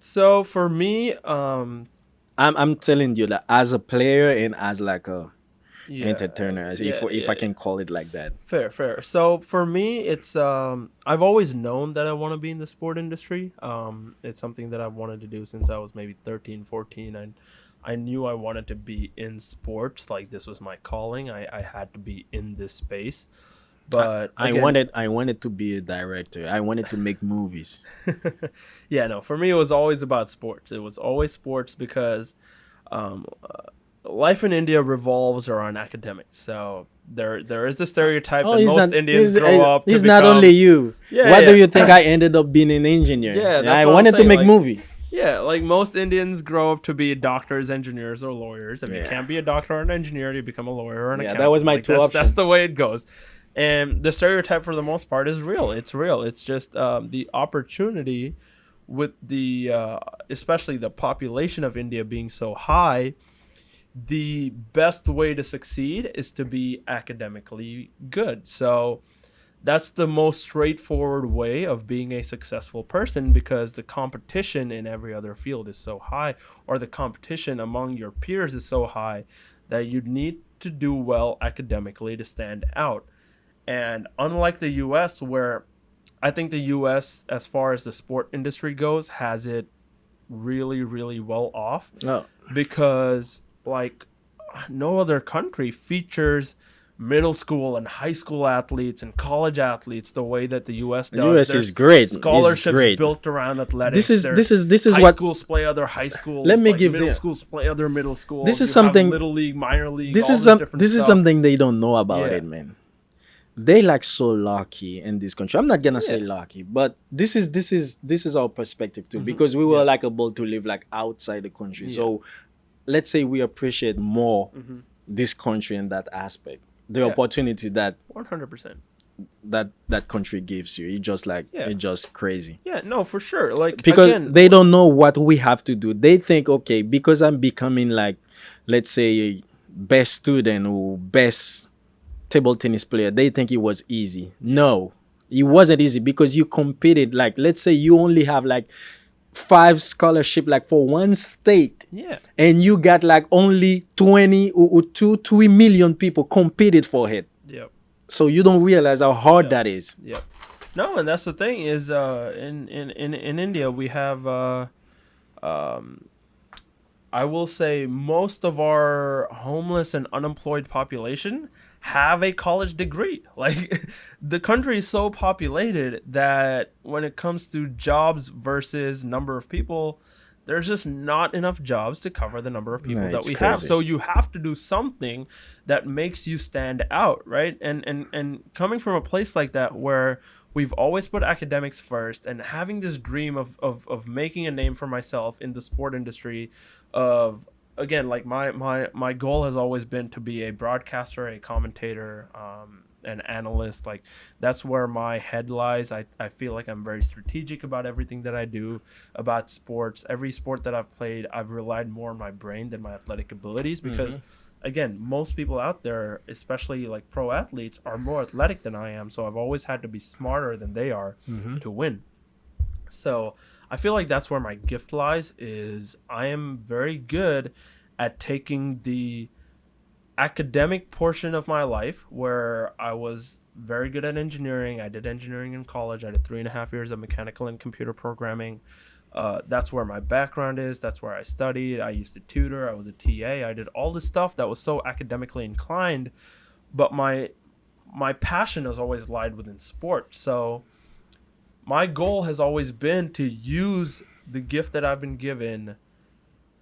Speaker 2: So for me,
Speaker 1: I'm telling you that as a player and as like a entertainer, if I can call it like that.
Speaker 2: Fair. So for me, it's I've always known that I want to be in the sport industry. It's something that I've wanted to do since I was maybe 13, 14, and I knew I wanted to be in sports. Like this was my calling. I had to be in this space. But
Speaker 1: I wanted to be a director. I wanted to make movies.
Speaker 2: Yeah, no, for me it was always about sports. It was always sports because life in India revolves around academics. So there is the stereotype that most Indians grow up to
Speaker 1: It's
Speaker 2: become.
Speaker 1: not only you.
Speaker 2: Yeah,
Speaker 1: Why
Speaker 2: yeah.
Speaker 1: do you think I ended up being an engineer?
Speaker 2: Yeah, that's
Speaker 1: I
Speaker 2: what I'm
Speaker 1: wanted to
Speaker 2: saying,
Speaker 1: make
Speaker 2: like-
Speaker 1: movie.
Speaker 2: Yeah, like most Indians grow up to be doctors, engineers, or lawyers. If you
Speaker 1: Yeah.
Speaker 2: can't be a doctor or an engineer, you become a lawyer or an
Speaker 1: Yeah,
Speaker 2: accountant.
Speaker 1: that was my two
Speaker 2: That's
Speaker 1: options.
Speaker 2: the way it goes. And the stereotype for the most part is real. It's real. It's just the opportunity with the, especially the population of India being so high, the best way to succeed is to be academically good. So that's the most straightforward way of being a successful person because the competition in every other field is so high, or the competition among your peers is so high that you need to do well academically to stand out. And unlike the US, where I think the US, as far as the sport industry goes, has it really, really well off
Speaker 1: No.
Speaker 2: because like no other country features middle school and high school athletes and college athletes the way that the US does.
Speaker 1: The US
Speaker 2: There's
Speaker 1: is great.
Speaker 2: scholarships
Speaker 1: It's great.
Speaker 2: built around athletics.
Speaker 1: This is
Speaker 2: high
Speaker 1: what
Speaker 2: schools play other high schools.
Speaker 1: Let me
Speaker 2: like
Speaker 1: give
Speaker 2: middle
Speaker 1: them-
Speaker 2: schools play other middle schools.
Speaker 1: This is
Speaker 2: You have
Speaker 1: something-
Speaker 2: little league, minor league.
Speaker 1: this
Speaker 2: all
Speaker 1: is some
Speaker 2: different
Speaker 1: this is
Speaker 2: stuff.
Speaker 1: something they don't know about
Speaker 2: Yeah.
Speaker 1: it, man. They like so lucky in this country. I'm not gonna say lucky, but this is our perspective too, because we were like able to live like outside the country. So let's say we appreciate more this country in that aspect. The opportunity that
Speaker 2: 100%.
Speaker 1: that country gives you. It's just like it's just crazy.
Speaker 2: Yeah, no, for sure. Like
Speaker 1: Because
Speaker 2: again,
Speaker 1: they don't know what we have to do. They think, okay, because I'm becoming like, let's say, best student or best table tennis player, they think it was easy. No, it wasn't easy because you competed. Like, let's say you only have like 5 scholarship like for one state, and you got like only 20 or 3 million people competed for it.
Speaker 2: Yep.
Speaker 1: So you don't realize how hard that is.
Speaker 2: Yep. No, and that's the thing is in India we have I will say most of our homeless and unemployed population have a college degree. Like the country is so populated that when it comes to jobs versus number of people, there's just not enough jobs to cover the number of people that we have. So you have to do something that makes you stand out, right? And coming from a place like that where we've always put academics first and having this dream of making a name for myself in the sport industry of, again, like my goal has always been to be a broadcaster, a commentator, an analyst. Like, that's where my head lies. I feel like I'm very strategic about everything that I do about sports. Every sport that I've played, I've relied more on my brain than my athletic abilities because, again, most people out there, especially like pro athletes, are more athletic than I am. So I've always had to be smarter than they are to win. So I feel like that's where my gift lies, is I am very good at taking the academic portion of my life where I was very good at engineering. I did engineering in college. I did 3.5 years of mechanical and computer programming. That's where my background is. That's where I studied. I used to tutor. I was a TA. I did all this stuff that was so academically inclined, but my passion has always lied within sport. So my goal has always been to use the gift that I've been given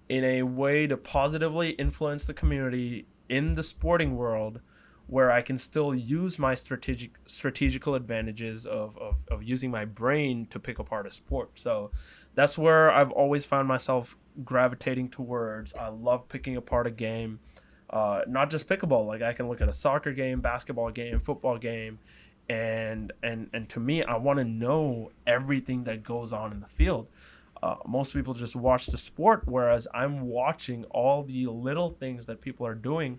Speaker 2: in a way to positively influence the community in the sporting world, where I can still use my strategical advantages of using my brain to pick apart a sport. So that's where I've always found myself gravitating towards. I love picking apart a game, not just pickleball. Like, I can look at a soccer game, basketball game, football game, and to me, I want to know everything that goes on in the field. Most people just watch the sport, whereas I'm watching all the little things that people are doing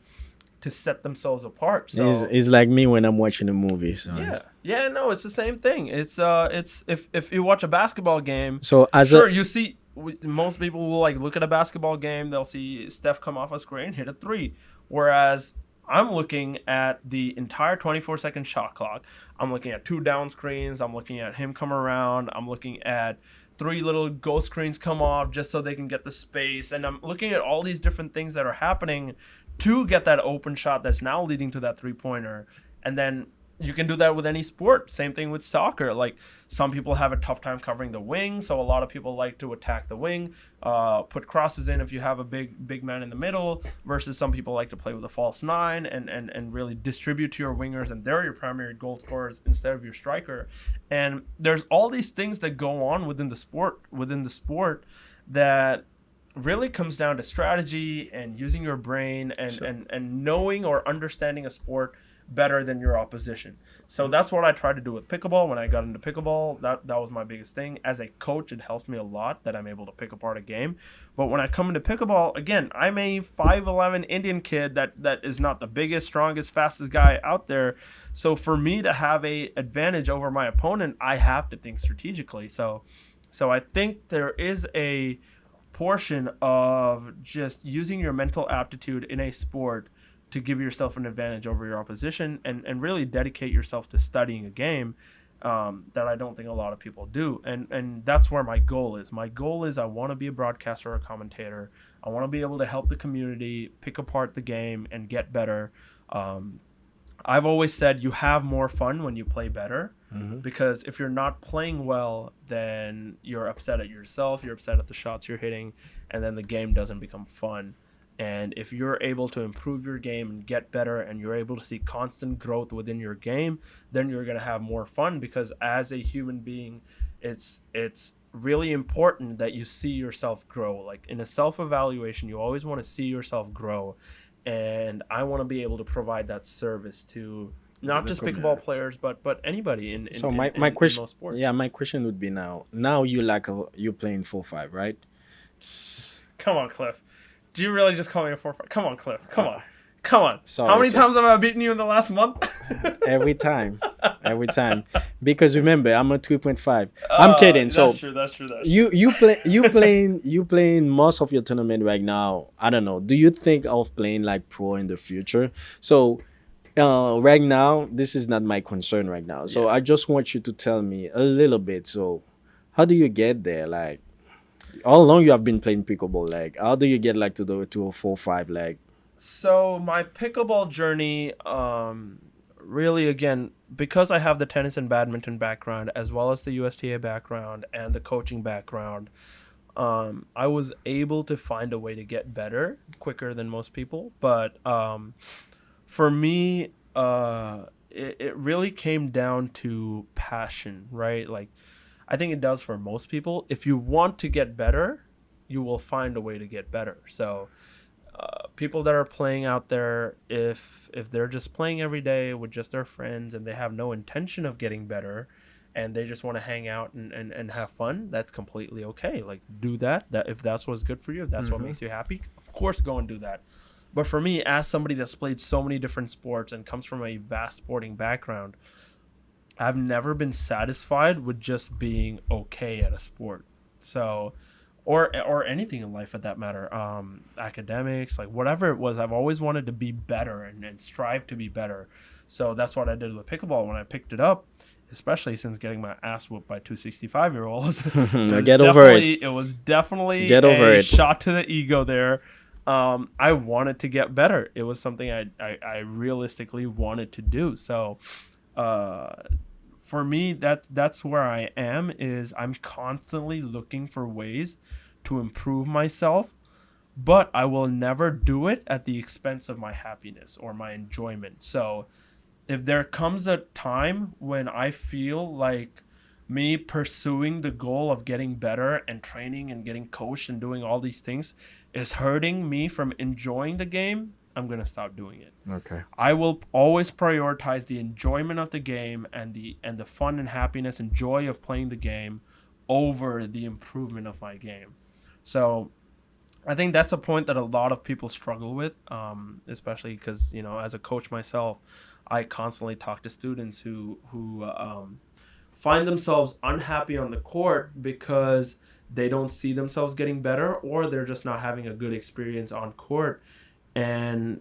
Speaker 2: to set themselves apart. So
Speaker 1: it's like me when I'm watching a movie. So.
Speaker 2: Yeah, no, it's the same thing. It's if you watch a basketball game,
Speaker 1: so
Speaker 2: you see, most people will like look at a basketball game, they'll see Steph come off a screen, hit a three, whereas I'm looking at the entire 24-second shot clock. I'm looking at 2 down screens. I'm looking at him come around. I'm looking at 3 little ghost screens come off just so they can get the space. And I'm looking at all these different things that are happening to get that open shot that's now leading to that 3-pointer. And then you can do that with any sport. Same thing with soccer. Like, some people have a tough time covering the wing, so a lot of people like to attack the wing, put crosses in if you have a big man in the middle, versus some people like to play with a false 9 and really distribute to your wingers, and they're your primary goal scorers instead of your striker. And there's all these things that go on within the sport that really comes down to strategy and using your brain and knowing or understanding a sport better than your opposition. So that's what I tried to do with pickleball. When I got into pickleball, that was my biggest thing. As a coach, it helps me a lot that I'm able to pick apart a game. But when I come into pickleball, again, I'm a 5'11" Indian kid that is not the biggest, strongest, fastest guy out there. So for me to have a advantage over my opponent, I have to think strategically. So I think there is a portion of just using your mental aptitude in a sport to give yourself an advantage over your opposition, and really dedicate yourself to studying a game that I don't think a lot of people do. And that's where my goal is. My goal is I want to be a broadcaster or a commentator. I want to be able to help the community pick apart the game and get better. I've always said you have more fun when you play better, because if you're not playing well, then you're upset at yourself, you're upset at the shots you're hitting, and then the game doesn't become fun. And if you're able to improve your game and get better, and you're able to see constant growth within your game, then you're going to have more fun, because as a human being, it's really important that you see yourself grow. Like, in a self-evaluation, you always want to see yourself grow. And I want to be able to provide that service to not just pickleball players, but anybody in
Speaker 1: my question,
Speaker 2: most sports.
Speaker 1: Yeah, my question would be now you you're playing 4-5, right?
Speaker 2: Come on, Cliff. Do you really just call me a 4-5? Come on, Cliff. Come on.
Speaker 1: Sorry,
Speaker 2: how many times have I beaten you in the last month?
Speaker 1: every time, because remember, I'm a 3.5. I'm kidding.
Speaker 2: That's true.
Speaker 1: You playing most of your tournament right now. I don't know. Do you think of playing like pro in the future? So right now, this is not my concern right now. So I just want you to tell me a little bit. So how do you get there? Like, how long you have been playing pickleball? Like, how do you get like to a 4-5? Like,
Speaker 2: so my pickleball journey, really, again, because I have the tennis and badminton background, as well as the USTA background and the coaching background, I was able to find a way to get better quicker than most people. But for me, it really came down to passion, right? Like, I think it does for most people. If you want to get better, you will find a way to get better. So people that are playing out there, if they're just playing every day with just their friends and they have no intention of getting better, and they just want to hang out and have fun, that's completely okay. Like, do that. That if that's what's good for you, if that's what makes you happy, of course, go and do that. But for me, as somebody that's played so many different sports and comes from a vast sporting background, I've never been satisfied with just being okay at a sport. So, or anything in life, for that matter, academics, like whatever it was, I've always wanted to be better and strive to be better. So that's what I did with pickleball when I picked it up, especially since getting my ass whooped by 265-year-olds.
Speaker 1: Get over it.
Speaker 2: It was definitely
Speaker 1: Get over
Speaker 2: a
Speaker 1: it.
Speaker 2: shot to the ego there. I wanted to get better. It was something I realistically wanted to do. So for me, that's where I am, is I'm constantly looking for ways to improve myself, but I will never do it at the expense of my happiness or my enjoyment. So if there comes a time when I feel like me pursuing the goal of getting better and training and getting coached and doing all these things is hurting me from enjoying the game, I'm going to stop doing it.
Speaker 1: Okay.
Speaker 2: I will always prioritize the enjoyment of the game and the fun and happiness and joy of playing the game over the improvement of my game. So I think that's a point that a lot of people struggle with, especially because, as a coach myself, I constantly talk to students who find themselves unhappy on the court because they don't see themselves getting better, or they're just not having a good experience on court. And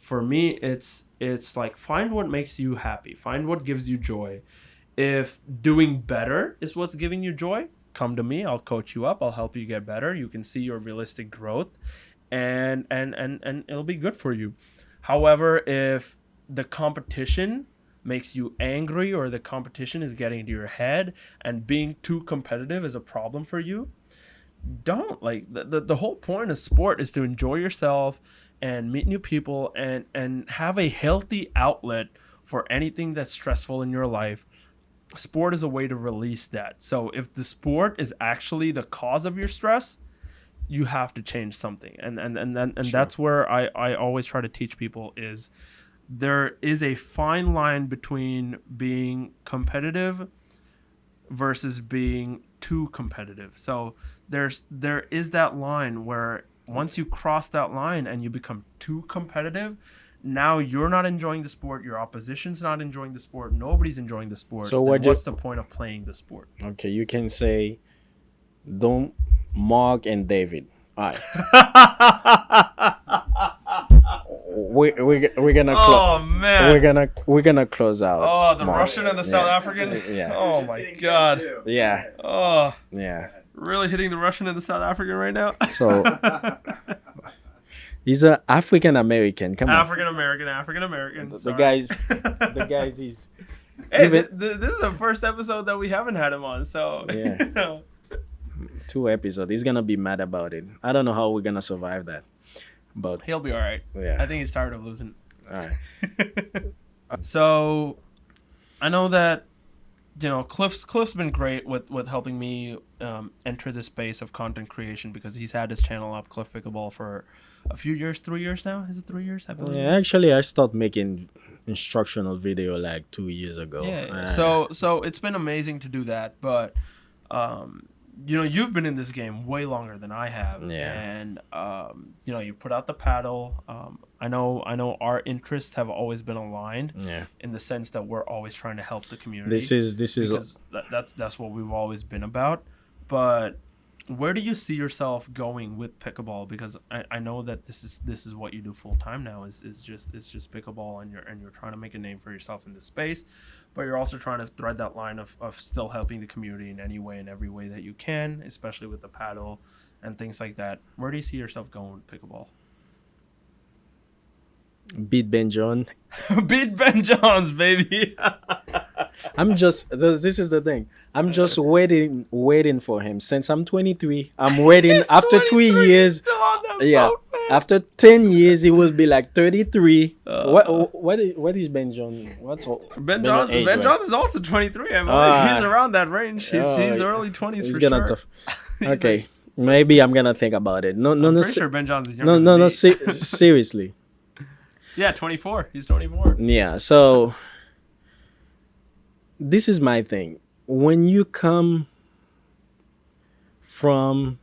Speaker 2: for me, it's like, find what makes you happy, find what gives you joy. If doing better is what's giving you joy, come to me. I'll coach you up. I'll help you get better. You can see your realistic growth, and it'll be good for you. However, if the competition makes you angry, or the competition is getting into your head and being too competitive is a problem for you, don't. Like, the whole point of sport is to enjoy yourself and meet new people and have a healthy outlet for anything that's stressful in your life. Sport is a way to release that. So if the sport is actually the cause of your stress, you have to change something. And
Speaker 1: Sure.
Speaker 2: That's where I always try to teach people, is there is a fine line between being competitive versus being too competitive. So there is that line where once you cross that line and you become too competitive, now you're not enjoying the sport, your opposition's not enjoying the sport, nobody's enjoying the sport.
Speaker 1: So
Speaker 2: what's the point of playing the sport?
Speaker 1: Okay, you can say, don't Mark and David. All right. we're gonna
Speaker 2: Oh man.
Speaker 1: we're gonna close out.
Speaker 2: Oh, the
Speaker 1: Mark.
Speaker 2: Russian and the South African?
Speaker 1: Yeah.
Speaker 2: Oh my god.
Speaker 1: Yeah.
Speaker 2: Oh,
Speaker 1: Yeah.
Speaker 2: really hitting the Russian and the South African right now?
Speaker 1: So he's an African American. Come on.
Speaker 2: African American.
Speaker 1: The guys is
Speaker 2: Hey,
Speaker 1: even-
Speaker 2: this is the first episode that we haven't had him on, so
Speaker 1: Yeah. 2 episodes. He's gonna be mad about it. I don't know how we're gonna survive that. But
Speaker 2: he'll be all right.
Speaker 1: yeah.
Speaker 2: I think he's tired of losing.
Speaker 1: All right.
Speaker 2: So I know that Cliff's been great with helping me enter the space of content creation, because he's had his channel up, Cliff Pickleball, for a few years, 3 years now. Is it 3 years? I believe.
Speaker 1: Yeah, actually, I started making instructional video like 2 years ago.
Speaker 2: Yeah. So it's been amazing to do that, but you've been in this game way longer than I have.
Speaker 1: Yeah.
Speaker 2: And you've put out the paddle. I know our interests have always been aligned.
Speaker 1: Yeah.
Speaker 2: In the sense that we're always trying to help the community.
Speaker 1: This is
Speaker 2: because that's what we've always been about. But where do you see yourself going with pickleball? Because I know that this is what you do full time now, is just pickleball, and you're trying to make a name for yourself in this space, but you're also trying to thread that line of still helping the community in any way, in every way that you can, especially with the paddle and things like that. Where do you see yourself going with pickleball?
Speaker 1: beat Ben John.
Speaker 2: Beat Ben Johns, baby.
Speaker 1: This is the thing. I'm just waiting for him. Since I'm 23, I'm waiting. After 2 years,
Speaker 2: Still on that
Speaker 1: yeah.
Speaker 2: boat, man.
Speaker 1: After 10 years, he will be like 33. What is Ben John? What's
Speaker 2: Ben
Speaker 1: John age,
Speaker 2: Ben
Speaker 1: right?
Speaker 2: Johns is also 23. I believe he's around that range. He's
Speaker 1: Oh,
Speaker 2: early 20s
Speaker 1: He's
Speaker 2: for
Speaker 1: gonna
Speaker 2: sure.
Speaker 1: tough. Okay. Maybe I'm gonna think about it. No, no,
Speaker 2: I'm
Speaker 1: no,
Speaker 2: pretty sure Ben Johnson's younger
Speaker 1: no,
Speaker 2: than
Speaker 1: no, no.
Speaker 2: me.
Speaker 1: Seriously.
Speaker 2: Yeah, 24. He's 24.
Speaker 1: Yeah. So this is my thing. When you come from,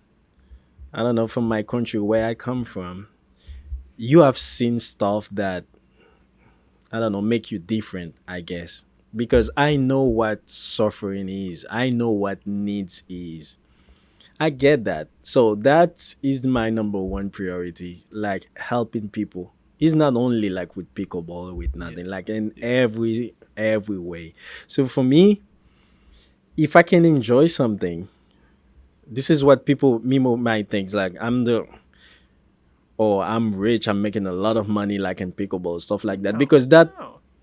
Speaker 1: I don't know, from my country where I come from, you have seen stuff that, I don't know, make you different, I guess. Because I know what suffering is. I know what needs is. I get that. So that is my number one priority, like helping people. It's not only like with pickleball, with
Speaker 2: Yeah.
Speaker 1: nothing, like in every way. So for me, if I can enjoy something, this is what people might think, like I'm rich, I'm making a lot of money, like in pickleball, stuff like that.
Speaker 2: No,
Speaker 1: Because
Speaker 2: no.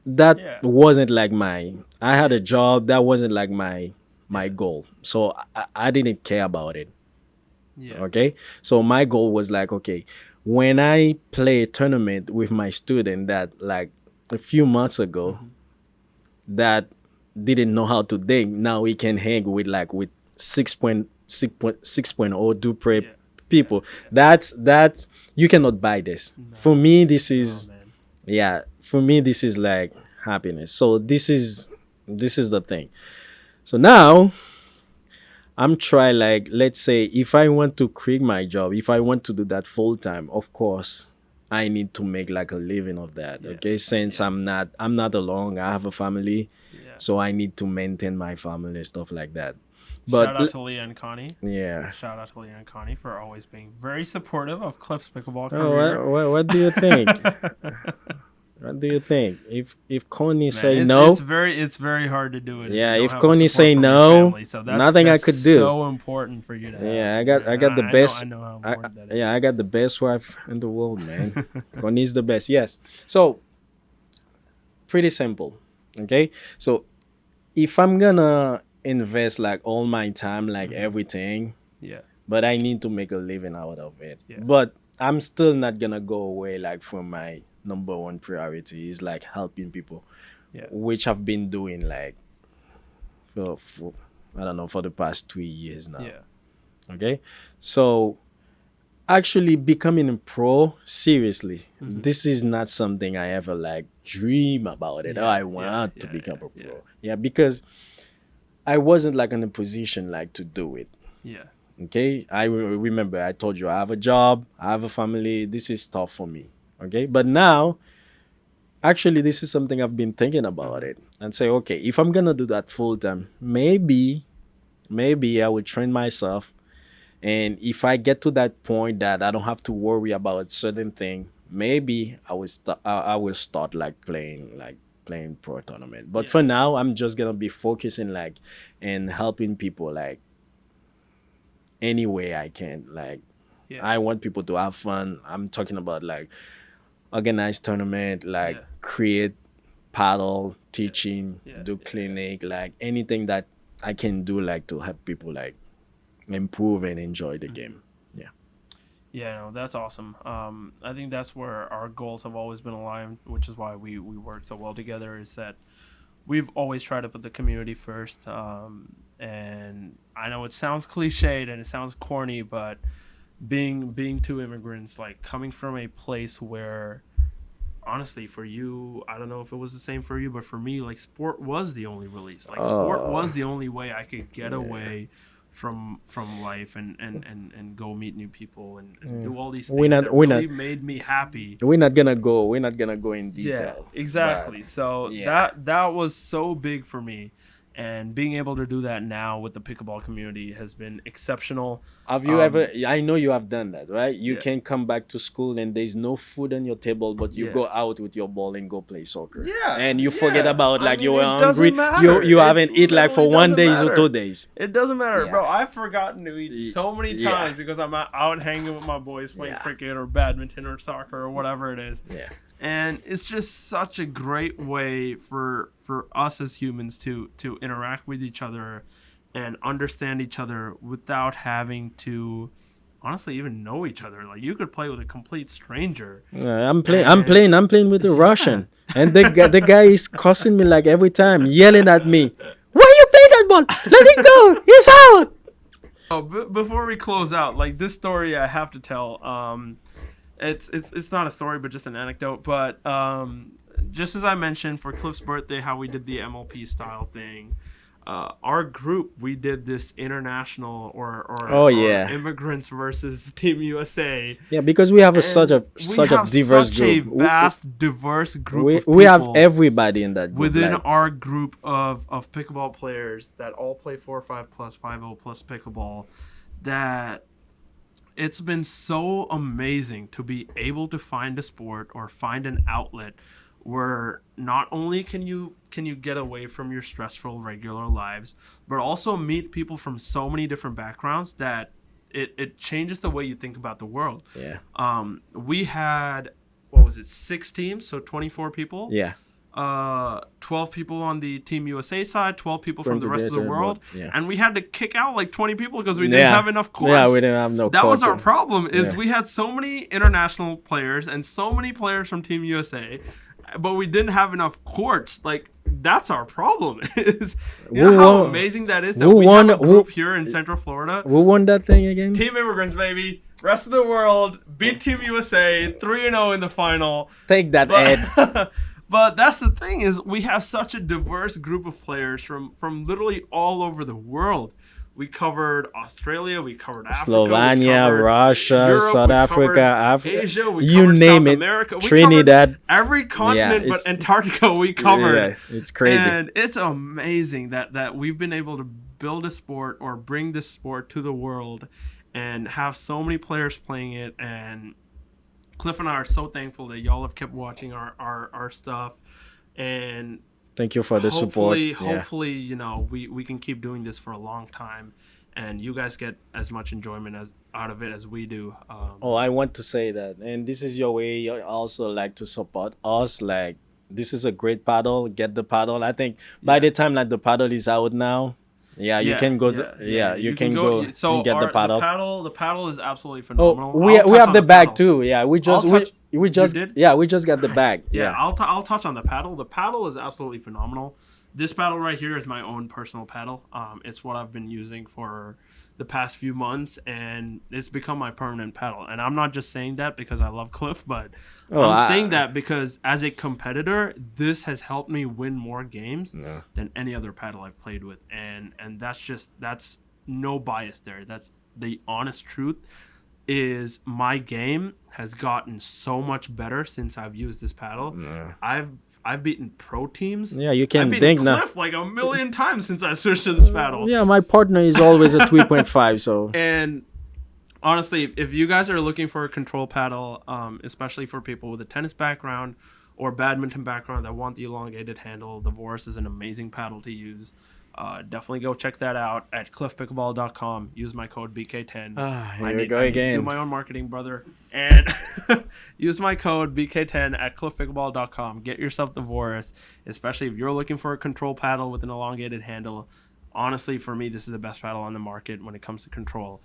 Speaker 1: that
Speaker 2: Yeah.
Speaker 1: wasn't like my, I had
Speaker 2: Yeah.
Speaker 1: a job that wasn't like my
Speaker 2: Yeah.
Speaker 1: goal, so I didn't care about it.
Speaker 2: Yeah.
Speaker 1: Okay, so my goal was like, okay, when I play a tournament with my student that like a few months ago
Speaker 2: Mhm.
Speaker 1: that didn't know how to dig, now he can hang with like with 6.6.6.0 Dupre
Speaker 2: Yeah.
Speaker 1: people.
Speaker 2: Yeah.
Speaker 1: That's you cannot buy this. For
Speaker 2: No.
Speaker 1: me, this
Speaker 2: No,
Speaker 1: is,
Speaker 2: man.
Speaker 1: yeah, for me this is like happiness. So this is the thing. So now I'm try, like, let's say if I want to quit my job, if I want to do that full time, of course I need to make like a living of that.
Speaker 2: Yeah.
Speaker 1: Okay, since
Speaker 2: Yeah.
Speaker 1: I'm not alone, I have a family,
Speaker 2: Yeah.
Speaker 1: so I need to maintain my family, stuff like that. But
Speaker 2: Shout out to Leah and Connie.
Speaker 1: yeah.
Speaker 2: Shout out to Leah and Connie for always being very supportive of Cliff's pickleball
Speaker 1: Oh,
Speaker 2: career.
Speaker 1: what do you think? What do you think? If Connie
Speaker 2: Man,
Speaker 1: say
Speaker 2: it's,
Speaker 1: no,
Speaker 2: it's very hard to do it.
Speaker 1: yeah,
Speaker 2: you don't
Speaker 1: if
Speaker 2: have the
Speaker 1: Connie
Speaker 2: support
Speaker 1: say
Speaker 2: from your
Speaker 1: no,
Speaker 2: family, so
Speaker 1: nothing I
Speaker 2: that's
Speaker 1: could do.
Speaker 2: so important for you to have.
Speaker 1: Yeah, I got the
Speaker 2: I
Speaker 1: best.
Speaker 2: know how
Speaker 1: I,
Speaker 2: important that is.
Speaker 1: yeah, I got the best wife in the world, man. Connie's the best. Yes. So pretty simple. Okay. So if I'm gonna invest like all my time, like everything,
Speaker 2: Yeah.
Speaker 1: but I need to make a living out of it.
Speaker 2: Yeah.
Speaker 1: But I'm still not gonna go away like from my number one priority is like helping people,
Speaker 2: Yeah.
Speaker 1: which I've been doing like for I don't know, for the past 3 years now.
Speaker 2: Yeah.
Speaker 1: Okay, so actually becoming a pro, seriously, this is not something I ever like dream about it.
Speaker 2: Yeah,
Speaker 1: Oh, I
Speaker 2: yeah,
Speaker 1: want to
Speaker 2: yeah,
Speaker 1: become a
Speaker 2: yeah,
Speaker 1: pro. Yeah, because I wasn't like in a position like to do it.
Speaker 2: Yeah.
Speaker 1: Okay, I remember I told you I have a job, I have a family. This is tough for me. Okay, but now actually this is something I've been thinking about it and say, okay, if I'm gonna do that full time, maybe I would train myself, and if I get to that point that I don't have to worry about certain thing, maybe I will start like playing pro tournament. But
Speaker 2: Yeah.
Speaker 1: for now, I'm just gonna be focusing like and helping people like any way I can. Like
Speaker 2: Yeah.
Speaker 1: I want people to have fun. I'm talking about like organize tournament, like
Speaker 2: Yeah.
Speaker 1: create paddle, teaching,
Speaker 2: Yeah.
Speaker 1: do
Speaker 2: Yeah.
Speaker 1: clinic, like anything that I can do like to help people like improve and enjoy the game.
Speaker 2: Yeah, no, that's awesome. I think that's where our goals have always been aligned, which is why we work so well together, is that we've always tried to put the community first. And I know it sounds cliched and it sounds corny, but being two immigrants, like coming from a place where, honestly, for you, I don't know if it was the same for you, but for me, like, sport was the only release. Like, sport was the only way I could get away from life and go meet new people and do all these things that really made me happy.
Speaker 1: We're not gonna go in detail.
Speaker 2: Yeah, exactly. So
Speaker 1: yeah.
Speaker 2: that was so big for me, and being able to do that now with the pickleball community has been exceptional.
Speaker 1: Have you ever? I know you have done that, right? You
Speaker 2: Yeah.
Speaker 1: can come back to school and there's no food on your table, but you
Speaker 2: Yeah.
Speaker 1: go out with your ball and go play soccer.
Speaker 2: Yeah,
Speaker 1: and you forget
Speaker 2: yeah.
Speaker 1: about like
Speaker 2: I
Speaker 1: you
Speaker 2: mean,
Speaker 1: were
Speaker 2: it doesn't
Speaker 1: hungry.
Speaker 2: matter.
Speaker 1: You
Speaker 2: It
Speaker 1: haven't eat like for
Speaker 2: literally
Speaker 1: 1
Speaker 2: doesn't
Speaker 1: day or
Speaker 2: matter.
Speaker 1: 2 days.
Speaker 2: It doesn't matter,
Speaker 1: Yeah.
Speaker 2: bro. I've forgotten to eat so many
Speaker 1: Yeah.
Speaker 2: times because I'm out hanging with my boys playing cricket or badminton or soccer or whatever it is.
Speaker 1: Yeah.
Speaker 2: And it's just such a great way for us as humans to interact with each other and understand each other without having to honestly even know each other. Like, you could play with a complete stranger.
Speaker 1: I'm playing with a Russian, and the guy is cussing me like every time, yelling at me. Why you play that ball? Let it go. It's out.
Speaker 2: Oh, before we close out, like this story I have to tell. It's not a story, but just an anecdote. But just as I mentioned for Cliff's birthday, how we did the MLP style thing. Our group, we did this international or immigrants versus Team USA.
Speaker 1: Yeah, because we have such a diverse group.
Speaker 2: Vast, diverse group. Of
Speaker 1: we have everybody in that group.
Speaker 2: Within our group of pickleball players that all play 4-5 plus 5-0 plus pickleball. That it's been so amazing to be able to find a sport or find an outlet where not only can you get away from your stressful regular lives, but also meet people from so many different backgrounds that it changes the way you think about the world.
Speaker 1: Yeah.
Speaker 2: We had, 6 teams, so 24 people.
Speaker 1: Yeah.
Speaker 2: 12 people on the Team USA side, 12 people from the rest of the world, and we had to kick out like 20 people because we didn't have enough courts.
Speaker 1: Yeah, we didn't have no.
Speaker 2: That was our problem. We had so many international players and so many players from Team USA, but we didn't have enough courts. Like that's our problem. How amazing that is that we have a group here in Central Florida.
Speaker 1: Who won that thing again?
Speaker 2: Team Immigrants, baby. Rest of the world beat Team USA 3-0 in the final.
Speaker 1: Take that, Ed.
Speaker 2: But that's the thing is we have such a diverse group of players from literally all over the world. We covered Australia, we covered Africa,
Speaker 1: Slovenia, Russia,
Speaker 2: Europe,
Speaker 1: South Africa,
Speaker 2: Asia,
Speaker 1: you name it,
Speaker 2: America. We
Speaker 1: Trinidad,
Speaker 2: every continent but Antarctica we covered.
Speaker 1: Yeah, it's crazy.
Speaker 2: And it's amazing that we've been able to build a sport or bring this sport to the world and have so many players playing it. And Cliff and I are so thankful that y'all have kept watching our stuff, and
Speaker 1: thank you for the support.
Speaker 2: Hopefully, we can keep doing this for a long time, and you guys get as much enjoyment out of it as we do.
Speaker 1: I want to say that, and this is your way. You also like to support us. Like this is a great paddle. Get the paddle. I think by the time the paddle is out now. You can go. You can go and get the paddle.
Speaker 2: The paddle is absolutely phenomenal.
Speaker 1: We have the bag too. Yeah, we just got the bag.
Speaker 2: I'll touch on the paddle. The paddle is absolutely phenomenal. This paddle right here is my own personal paddle. It's what I've been using for the past few months, and it's become my permanent paddle. And I'm not just saying that because I love Cliff, but I'm saying that because as a competitor, this has helped me win more games than any other paddle I've played with. And that's no bias there. That's the honest truth. Is my game has gotten so much better since I've used this paddle. I've beaten pro teams.
Speaker 1: Yeah, you can
Speaker 2: think
Speaker 1: think
Speaker 2: Cliff like a million times since I switched to this paddle.
Speaker 1: Yeah, my partner is always a 3.5. So
Speaker 2: and honestly, if you guys are looking for a control paddle, especially for people with a tennis background or badminton background that want the elongated handle, the Vauraus is an amazing paddle to use. Definitely go check that out at CliffPickleball.com. Use my code BK10.
Speaker 1: Here we go again.
Speaker 2: Do my own marketing, brother. And use my code BK10 at CliffPickleball.com. Get yourself the Vauraus, especially if you're looking for a control paddle with an elongated handle. Honestly, for me, this is the best paddle on the market when it comes to control.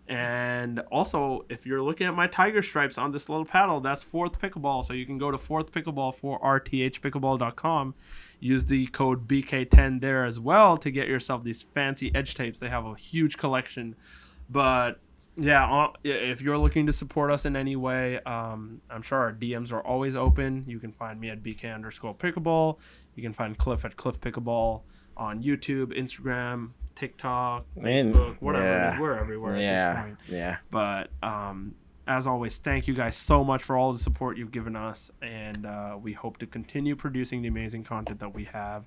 Speaker 2: And also, if you're looking at my tiger stripes on this little paddle, that's Fourth Pickleball. So you can go to Fourth Pickleball for rthpickleball.com. Use the code BK10 there as well to get yourself these fancy edge tapes. They have a huge collection. But if you're looking to support us in any way, I'm sure our DMs are always open. You can find me at BK_Pickleball. You can find Cliff at CliffPickleball on YouTube, Instagram, TikTok, Facebook, whatever. We're everywhere at this point.
Speaker 1: Yeah.
Speaker 2: But as always, thank you guys so much for all the support you've given us, and we hope to continue producing the amazing content that we have,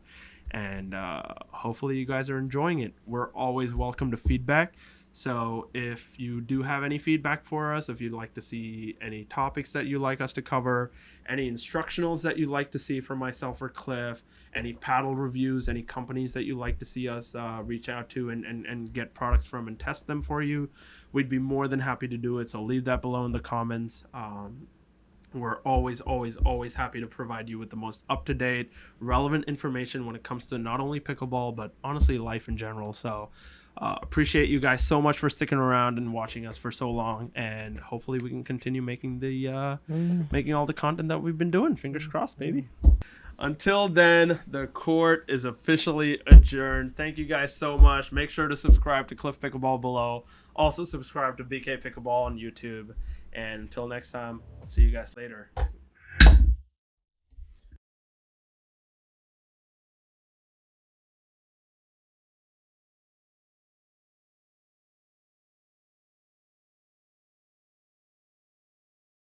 Speaker 2: and hopefully you guys are enjoying it. We're always welcome to feedback. So if you do have any feedback for us, if you'd like to see any topics that you'd like us to cover, any instructionals that you'd like to see from myself or Cliff, any paddle reviews, any companies that you'd like to see us reach out to and get products from and test them for you, we'd be more than happy to do it. So leave that below in the comments. We're always, always, always happy to provide you with the most up-to-date, relevant information when it comes to not only pickleball, but honestly life in general. So appreciate you guys so much for sticking around and watching us for so long, and hopefully we can continue making the making all the content that we've been doing. Fingers crossed, baby. Until then, the court is officially adjourned. Thank you guys so much. Make sure to subscribe to Cliff Pickleball below. Also subscribe to BK Pickleball on YouTube. And until next time, I'll see you guys later.